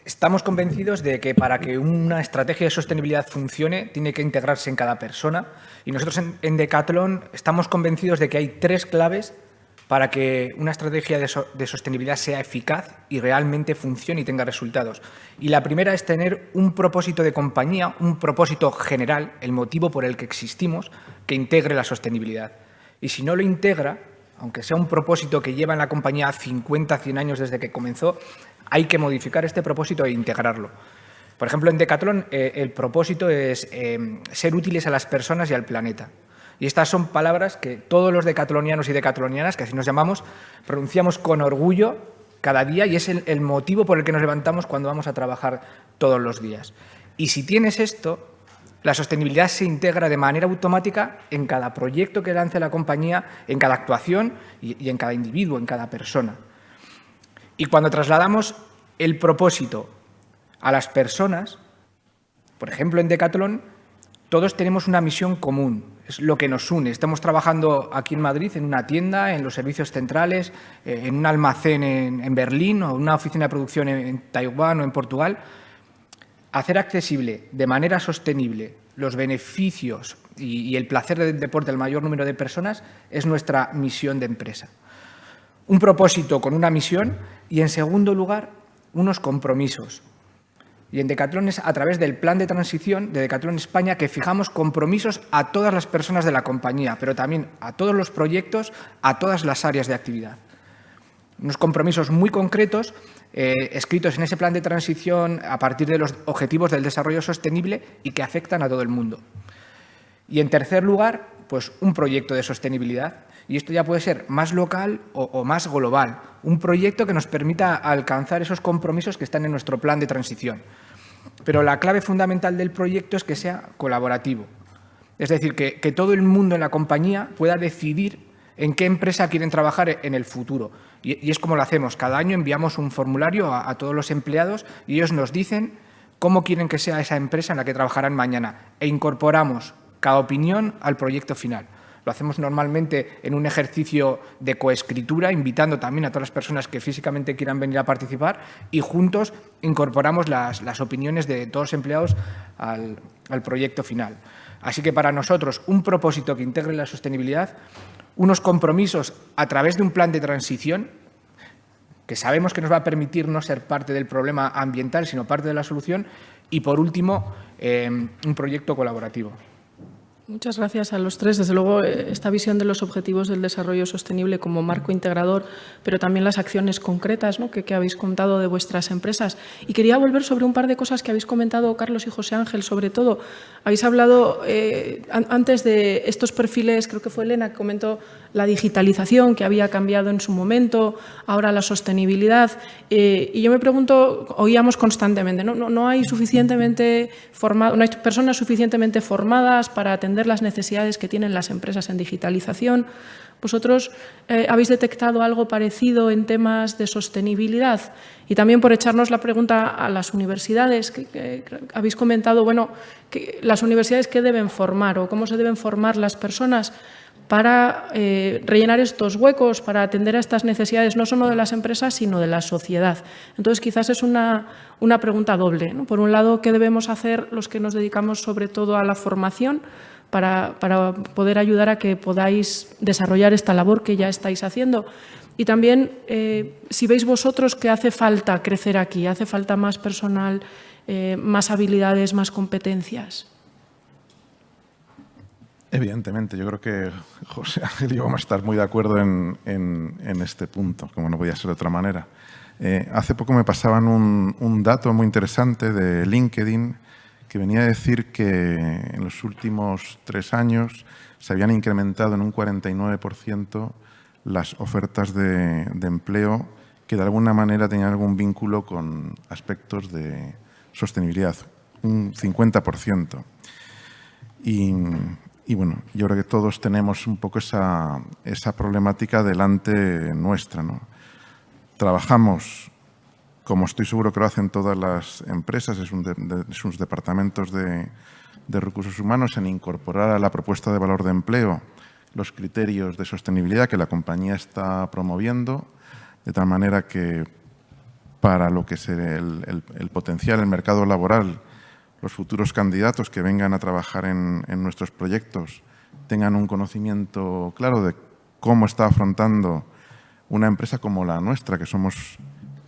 Estamos convencidos de que para que una estrategia de sostenibilidad funcione, tiene que integrarse en cada persona. Y nosotros en Decathlon estamos convencidos de que hay 3 claves para que una estrategia de sostenibilidad sea eficaz y realmente funcione y tenga resultados. Y la primera es tener un propósito de compañía, un propósito general, el motivo por el que existimos, que integre la sostenibilidad. Y si no lo integra, aunque sea un propósito que lleva en la compañía 50, 100 años desde que comenzó, hay que modificar este propósito e integrarlo. Por ejemplo, en Decathlon el propósito es ser útiles a las personas y al planeta. Y estas son palabras que todos los decatlonianos y decatlonianas, que así nos llamamos, pronunciamos con orgullo cada día y es el motivo por el que nos levantamos cuando vamos a trabajar todos los días. Y si tienes esto, la sostenibilidad se integra de manera automática en cada proyecto que lance la compañía, en cada actuación y en cada individuo, en cada persona. Y cuando trasladamos el propósito a las personas, por ejemplo, en Decathlon, todos tenemos una misión común, es lo que nos une. Estamos trabajando aquí en Madrid en una tienda, en los servicios centrales, en un almacén en Berlín o en una oficina de producción en Taiwán o en Portugal. Hacer accesible de manera sostenible los beneficios y el placer del deporte al mayor número de personas es nuestra misión de empresa. Un propósito con una misión y, en segundo lugar, unos compromisos. Y en Decathlon es a través del plan de transición de Decathlon España que fijamos compromisos a todas las personas de la compañía, pero también a todos los proyectos, a todas las áreas de actividad. Unos compromisos muy concretos escritos en ese plan de transición a partir de los objetivos del desarrollo sostenible y que afectan a todo el mundo. Y en tercer lugar, pues un proyecto de sostenibilidad. Y esto ya puede ser más local o más global. Un proyecto que nos permita alcanzar esos compromisos que están en nuestro plan de transición. Pero la clave fundamental del proyecto es que sea colaborativo. Es decir, que todo el mundo en la compañía pueda decidir en qué empresa quieren trabajar en el futuro. Y es como lo hacemos. Cada año enviamos un formulario a todos los empleados y ellos nos dicen cómo quieren que sea esa empresa en la que trabajarán mañana. E incorporamos cada opinión al proyecto final. Lo hacemos normalmente en un ejercicio de coescritura, invitando también a todas las personas que físicamente quieran venir a participar y juntos incorporamos las opiniones de todos los empleados al proyecto final. Así que para nosotros un propósito que integre la sostenibilidad, unos compromisos a través de un plan de transición que sabemos que nos va a permitir no ser parte del problema ambiental, sino parte de la solución y, por último, un proyecto colaborativo. Muchas gracias a los tres. Desde luego, esta visión de los objetivos del desarrollo sostenible como marco integrador, pero también las acciones concretas, ¿no?, que habéis contado de vuestras empresas. Y quería volver sobre un par de cosas que habéis comentado, Carlos y José Ángel, sobre todo. Habéis hablado antes de estos perfiles, creo que fue Elena que comentó la digitalización que había cambiado en su momento, ahora la sostenibilidad. Y yo me pregunto, oíamos constantemente, no hay suficientemente no hay personas suficientemente formadas para atender atender las necesidades que tienen las empresas en digitalización. ¿Vosotros habéis detectado algo parecido en temas de sostenibilidad? Y también por echarnos la pregunta a las universidades, que habéis comentado, bueno, que las universidades qué deben formar o cómo se deben formar las personas para rellenar estos huecos, para atender a estas necesidades, no solo de las empresas, sino de la sociedad. Entonces, quizás es una pregunta doble, ¿no? Por un lado, ¿qué debemos hacer los que nos dedicamos sobre todo a la formación para poder ayudar a que podáis desarrollar esta labor que ya estáis haciendo? Y también, si veis vosotros que hace falta crecer aquí, hace falta más personal, más habilidades, más competencias. Evidentemente, yo creo que José Ángel y yo vamos a estar muy de acuerdo en este punto, como no podía ser de otra manera. Hace poco me pasaban un dato muy interesante de LinkedIn que venía a decir que en los últimos 3 años se habían incrementado en un 49% las ofertas de empleo que de alguna manera tenían algún vínculo con aspectos de sostenibilidad, un 50%. Y bueno, yo creo que todos tenemos un poco esa problemática delante nuestra, ¿no? Trabajamos, como estoy seguro que lo hacen todas las empresas, sus departamentos de recursos humanos, en incorporar a la propuesta de valor de empleo los criterios de sostenibilidad que la compañía está promoviendo, de tal manera que para lo que es el potencial, el mercado laboral, los futuros candidatos que vengan a trabajar en nuestros proyectos tengan un conocimiento claro de cómo está afrontando una empresa como la nuestra, que somos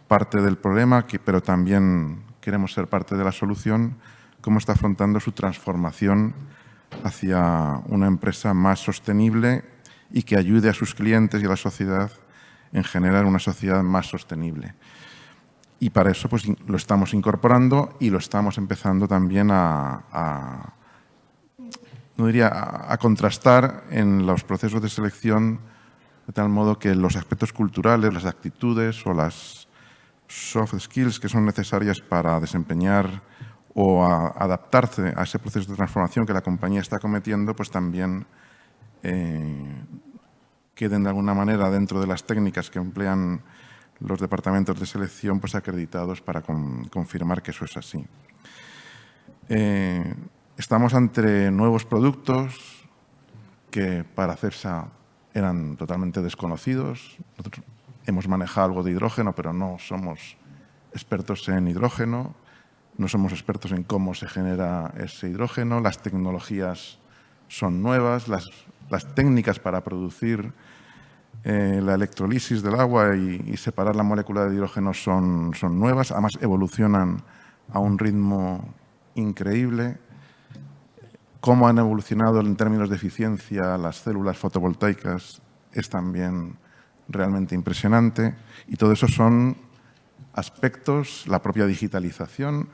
parte del problema, pero también queremos ser parte de la solución, cómo está afrontando su transformación hacia una empresa más sostenible y que ayude a sus clientes y a la sociedad en generar una sociedad más sostenible. Y para eso pues, lo estamos incorporando y lo estamos empezando también a contrastar en los procesos de selección, de tal modo que los aspectos culturales, las actitudes o las soft skills que son necesarias para desempeñar o adaptarse a ese proceso de transformación que la compañía está cometiendo, pues también queden de alguna manera dentro de las técnicas que emplean los departamentos de selección pues acreditados para confirmar que eso es así. Estamos ante nuevos productos que para CEPSA eran totalmente desconocidos. Nosotros hemos manejado algo de hidrógeno, pero no somos expertos en hidrógeno, no somos expertos en cómo se genera ese hidrógeno, las tecnologías son nuevas, las técnicas para producir la electrolisis del agua y separar la molécula de hidrógeno son nuevas, además evolucionan a un ritmo increíble. Cómo han evolucionado en términos de eficiencia las células fotovoltaicas es también realmente impresionante. Y todo eso son aspectos, la propia digitalización,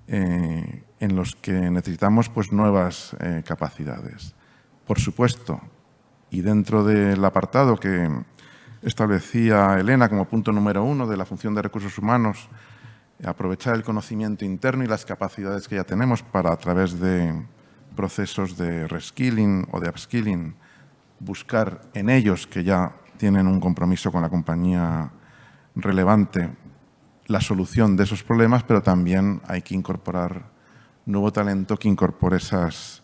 en los que necesitamos pues, nuevas capacidades. Por supuesto, y dentro del apartado que establecía Elena como punto número 1 de la función de recursos humanos, aprovechar el conocimiento interno y las capacidades que ya tenemos para, a través de procesos de reskilling o de upskilling, buscar en ellos, que ya tienen un compromiso con la compañía relevante, la solución de esos problemas, pero también hay que incorporar nuevo talento que incorpore esas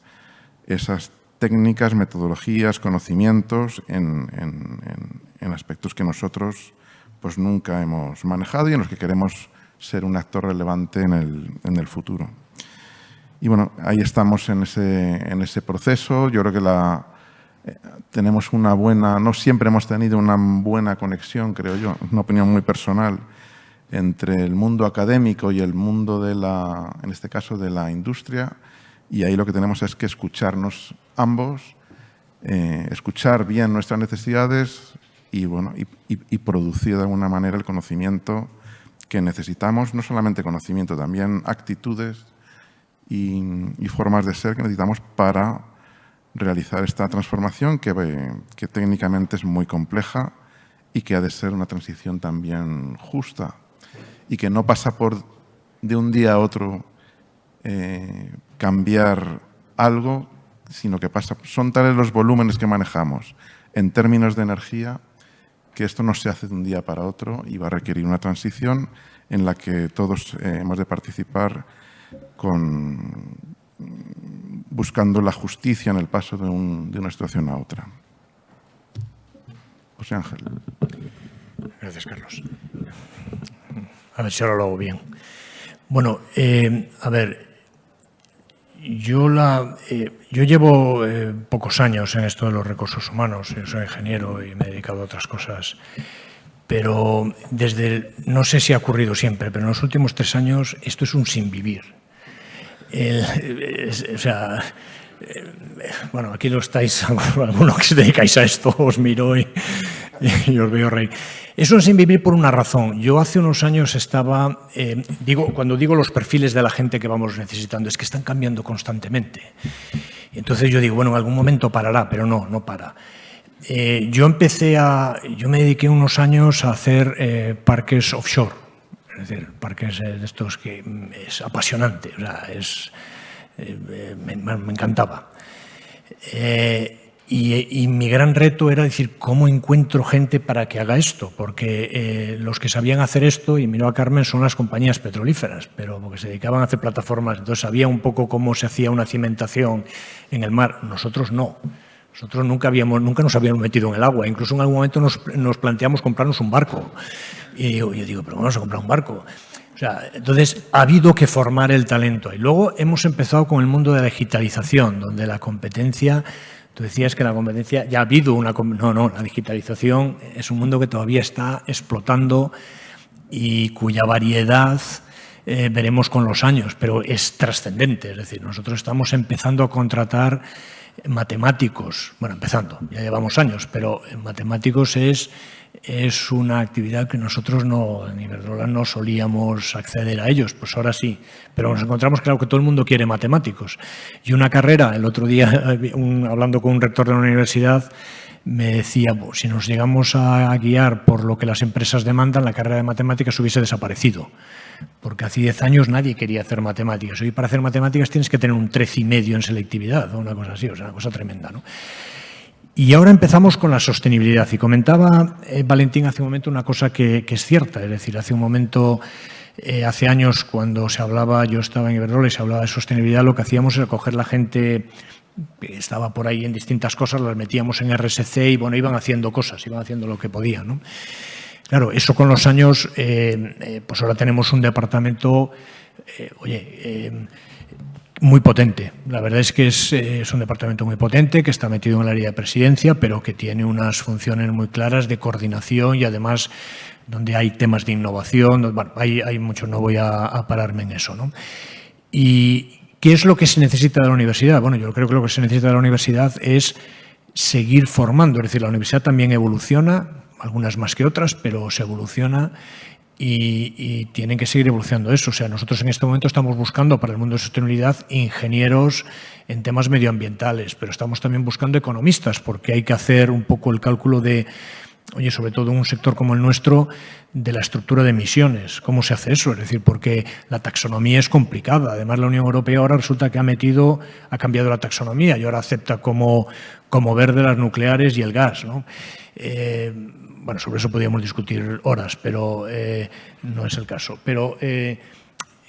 técnicas, metodologías, conocimientos en aspectos que nosotros pues, nunca hemos manejado y en los que queremos ser un actor relevante en el futuro. Y bueno, ahí estamos en ese proceso. Yo creo que tenemos una buena, no siempre hemos tenido una buena conexión, creo yo, es una opinión muy personal, entre el mundo académico y el mundo en este caso, de la industria. Y ahí lo que tenemos es que escucharnos ambos, escuchar bien nuestras necesidades y, bueno, y producir de alguna manera el conocimiento que necesitamos, no solamente conocimiento, también actitudes y formas de ser que necesitamos para realizar esta transformación que técnicamente es muy compleja y que ha de ser una transición también justa y que no pasa por de un día a otro cambiar algo sino que son tales los volúmenes que manejamos en términos de energía que esto no se hace de un día para otro y va a requerir una transición en la que todos hemos de participar buscando la justicia en el paso de una situación a otra. José Ángel. Gracias, Carlos. A ver si ahora lo hago bien. Bueno, a ver, yo llevo pocos años en esto de los recursos humanos. Yo soy ingeniero y me he dedicado a otras cosas. Pero no sé si ha ocurrido siempre, pero en los últimos 3 años esto es un sinvivir. Bueno, aquí lo estáis, algunos que os dedicáis a esto, os miro y os veo reír. Es un sinvivir por una razón. Yo hace unos años estaba, cuando digo los perfiles de la gente que vamos necesitando, es que están cambiando constantemente. Entonces yo digo, bueno, en algún momento parará, pero no para. Yo me dediqué unos años a hacer parques offshore, es decir, parques de estos que es apasionante, o sea, me encantaba. Y mi gran reto era decir, ¿cómo encuentro gente para que haga esto? Porque los que sabían hacer esto, y miró a Carmen, son las compañías petrolíferas, pero porque se dedicaban a hacer plataformas, entonces sabía un poco cómo se hacía una cimentación en el mar. Nosotros no. Nosotros nunca nos habíamos metido en el agua. Incluso en algún momento nos planteamos comprarnos un barco. Y yo digo, ¿pero vamos a comprar un barco? O sea, entonces ha habido que formar el talento. Y luego hemos empezado con el mundo de la digitalización, donde la competencia, tú decías que la competencia, ya ha habido una... No, la digitalización es un mundo que todavía está explotando y cuya variedad veremos con los años, pero es trascendente. Es decir, nosotros estamos empezando a contratar matemáticos, bueno, empezando, ya llevamos años, pero matemáticos es una actividad que nosotros en Iberdrola no solíamos acceder a ellos, pues ahora sí, pero nos encontramos, claro, que todo el mundo quiere matemáticos. Y una carrera, el otro día, hablando con un rector de una universidad, me decía, si nos llegamos a guiar por lo que las empresas demandan, la carrera de matemáticas hubiese desaparecido. Porque hace 10 años nadie quería hacer matemáticas. Hoy para hacer matemáticas tienes que tener un 13,5 en selectividad o una cosa así, o sea, una cosa tremenda, ¿no? Y ahora empezamos con la sostenibilidad. Y comentaba Valentín hace un momento una cosa que es cierta. Es decir, hace un momento, hace años, cuando se hablaba, yo estaba en Iberdrola y se hablaba de sostenibilidad, lo que hacíamos era coger la gente que estaba por ahí en distintas cosas, las metíamos en RSC y, bueno, iban haciendo cosas, iban haciendo lo que podían, ¿no? Claro, eso con los años, pues ahora tenemos un departamento, muy potente. La verdad es que es un departamento muy potente, que está metido en el área de presidencia, pero que tiene unas funciones muy claras de coordinación y además donde hay temas de innovación. Bueno, hay mucho, no voy a pararme en eso, ¿no? ¿Y qué es lo que se necesita de la universidad? Bueno, yo creo que lo que se necesita de la universidad es seguir formando. Es decir, la universidad también evoluciona, algunas más que otras, pero se evoluciona y tienen que seguir evolucionando eso. O sea, nosotros en este momento estamos buscando para el mundo de sostenibilidad ingenieros en temas medioambientales, pero estamos también buscando economistas, porque hay que hacer un poco el cálculo de, sobre todo en un sector como el nuestro, de la estructura de emisiones. ¿Cómo se hace eso? Es decir, porque la taxonomía es complicada. Además, la Unión Europea ahora resulta que ha cambiado la taxonomía y ahora acepta como verde las nucleares y el gas, ¿no? Bueno, sobre eso podríamos discutir horas, pero no es el caso. Pero, es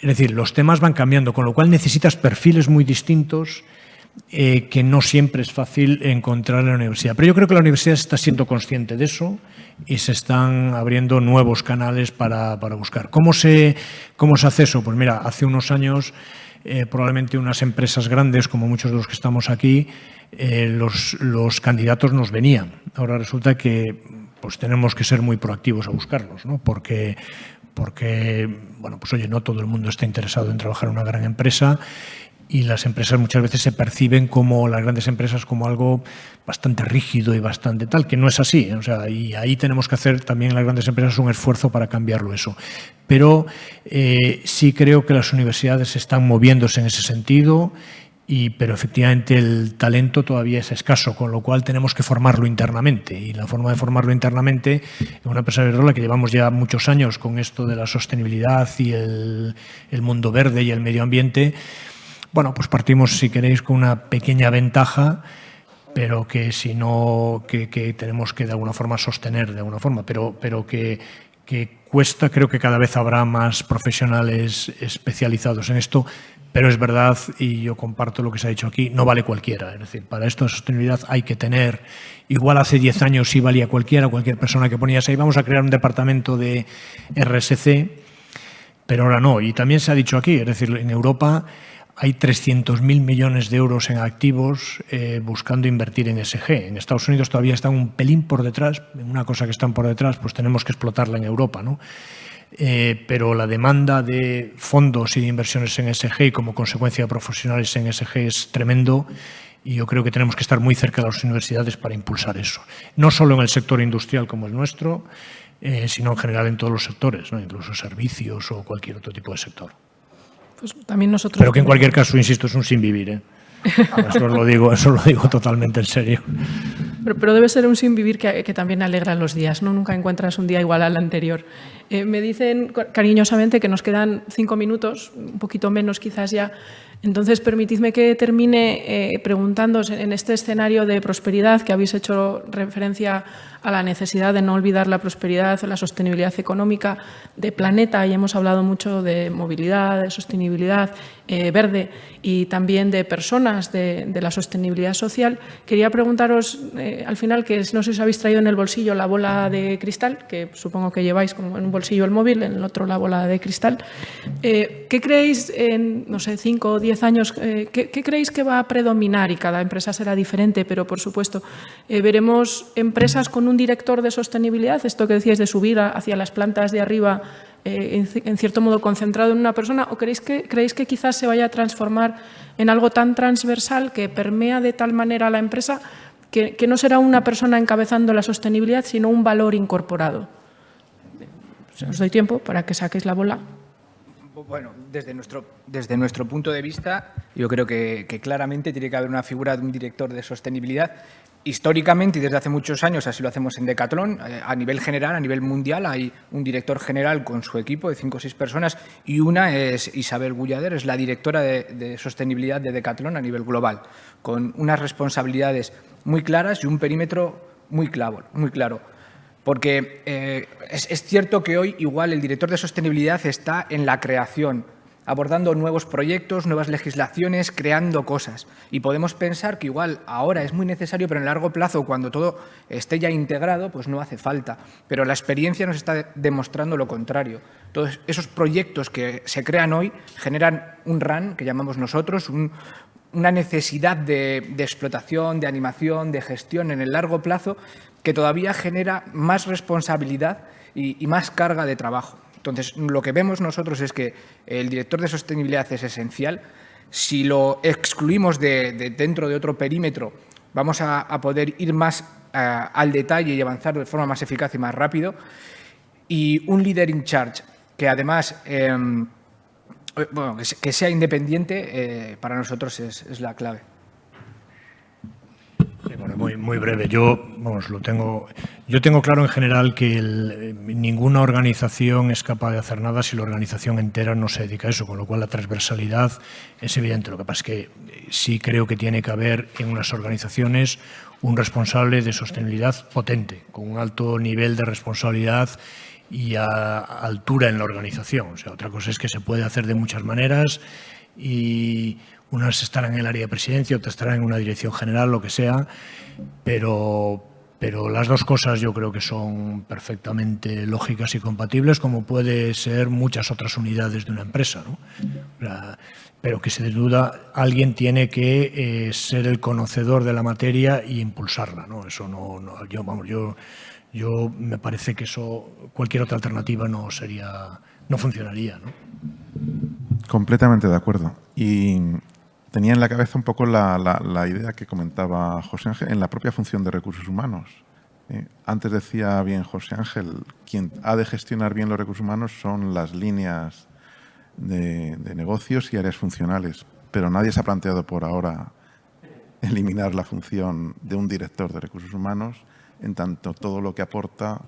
decir, los temas van cambiando, con lo cual necesitas perfiles muy distintos que no siempre es fácil encontrar en la universidad. Pero yo creo que la universidad está siendo consciente de eso y se están abriendo nuevos canales para buscar. ¿Cómo se hace eso? Pues mira, hace unos años probablemente unas empresas grandes, como muchos de los que estamos aquí, los candidatos nos venían. Ahora resulta que pues tenemos que ser muy proactivos a buscarlos, ¿no? Porque bueno, pues oye, no todo el mundo está interesado en trabajar en una gran empresa y las empresas muchas veces se perciben como las grandes empresas como algo bastante rígido y bastante tal, que no es así. O sea, y ahí tenemos que hacer también en las grandes empresas un esfuerzo para cambiarlo eso. Pero sí creo que las universidades están moviéndose en ese sentido. Pero efectivamente el talento todavía es escaso, con lo cual tenemos que formarlo internamente. Y la forma de formarlo internamente, en una empresa de Iberdrola que llevamos ya muchos años con esto de la sostenibilidad y el mundo verde y el medio ambiente, Bueno, pues partimos, si queréis, con una pequeña ventaja, pero que si no, que tenemos que de alguna forma sostener, de alguna forma, pero que cuesta. Creo que cada vez habrá más profesionales especializados en esto, pero es verdad, y yo comparto lo que se ha dicho aquí, no vale cualquiera. Es decir, para esto de sostenibilidad hay que tener, igual hace 10 años sí valía cualquier persona que ponías ahí, vamos a crear un departamento de RSC, pero ahora no. Y también se ha dicho aquí, es decir, en Europa hay 300.000 millones de euros en activos buscando invertir en ESG. En Estados Unidos todavía están un pelín por detrás, una cosa que están por detrás, pues tenemos que explotarla en Europa, ¿no? Pero la demanda de fondos y de inversiones en ESG y como consecuencia de profesionales en ESG es tremendo, y yo creo que tenemos que estar muy cerca de las universidades para impulsar eso. No solo en el sector industrial como el nuestro, sino en general en todos los sectores, ¿no? Incluso servicios o cualquier otro tipo de sector. Pues también nosotros. Pero que en cualquier caso, insisto, es un sinvivir, ¿eh? Eso lo digo totalmente en serio. Pero debe ser un sinvivir que también alegra los días, ¿no? Nunca encuentras un día igual al anterior. Me dicen cariñosamente que nos quedan 5 minutos, un poquito menos quizás ya. Entonces, permitidme que termine preguntándoos en este escenario de prosperidad que habéis hecho referencia a la necesidad de no olvidar la prosperidad, la sostenibilidad económica, de planeta, y hemos hablado mucho de movilidad, de sostenibilidad verde y también de personas, de la sostenibilidad social. Quería preguntaros al final, que no sé si os habéis traído en el bolsillo la bola de cristal, que supongo que lleváis como en un bolsillo el móvil, en el otro la bola de cristal. ¿Qué creéis en, no sé, 5 o 10 años, qué creéis que va a predominar? Y cada empresa será diferente, pero por supuesto, veremos empresas con un director de sostenibilidad, esto que decíais de subir hacia las plantas de arriba, en cierto modo concentrado en una persona, o creéis que quizás se vaya a transformar en algo tan transversal que permea de tal manera a la empresa que no será una persona encabezando la sostenibilidad, sino un valor incorporado? Os doy tiempo para que saquéis la bola. Bueno, desde nuestro punto de vista, yo creo que claramente tiene que haber una figura de un director de sostenibilidad. Históricamente y desde hace muchos años así lo hacemos en Decathlon. A nivel general, a nivel mundial, hay un director general con su equipo de 5 o 6 personas, y una es Isabel Gullader, es la directora de sostenibilidad de Decathlon a nivel global, con unas responsabilidades muy claras y un perímetro muy claro. Porque es cierto que hoy igual el director de sostenibilidad está en la creación, abordando nuevos proyectos, nuevas legislaciones, creando cosas. Y podemos pensar que igual ahora es muy necesario, pero en el largo plazo, cuando todo esté ya integrado, pues no hace falta. Pero la experiencia nos está demostrando lo contrario. Todos esos proyectos que se crean hoy generan un run, que llamamos nosotros, una necesidad de explotación, de animación, de gestión en el largo plazo, que todavía genera más responsabilidad y más carga de trabajo. Entonces, lo que vemos nosotros es que el director de sostenibilidad es esencial. Si lo excluimos dentro de otro perímetro, vamos a poder ir más al detalle y avanzar de forma más eficaz y más rápido. Y un líder in charge, que además que sea independiente, para nosotros es la clave. Sí, bueno, muy breve. Yo tengo claro en general que ninguna organización es capaz de hacer nada si la organización entera no se dedica a eso, con lo cual la transversalidad es evidente. Lo que pasa es que sí creo que tiene que haber en unas organizaciones un responsable de sostenibilidad potente, con un alto nivel de responsabilidad y a altura en la organización. O sea, otra cosa es que se puede hacer de muchas maneras, y unas estarán en el área de presidencia, otras estarán en una dirección general, lo que sea, pero las dos cosas yo creo que son perfectamente lógicas y compatibles, como puede ser muchas otras unidades de una empresa, ¿no? Pero que sin duda alguien tiene que ser el conocedor de la materia y impulsarla, ¿no? Eso yo me parece que eso, cualquier otra alternativa no funcionaría, ¿no? Completamente de acuerdo. Y tenía en la cabeza un poco la idea que comentaba José Ángel en la propia función de recursos humanos. Antes decía bien José Ángel, quien ha de gestionar bien los recursos humanos son las líneas de negocios y áreas funcionales, pero nadie se ha planteado por ahora eliminar la función de un director de recursos humanos, en tanto todo lo que aporta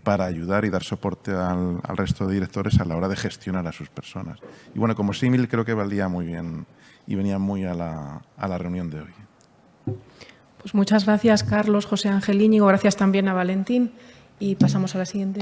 para ayudar y dar soporte al resto de directores a la hora de gestionar a sus personas. Y bueno, como símil creo que valía muy bien y venía muy a la reunión de hoy. Pues muchas gracias, Carlos, José Ángel Íñigo. Gracias también a Valentín. Y pasamos a la siguiente.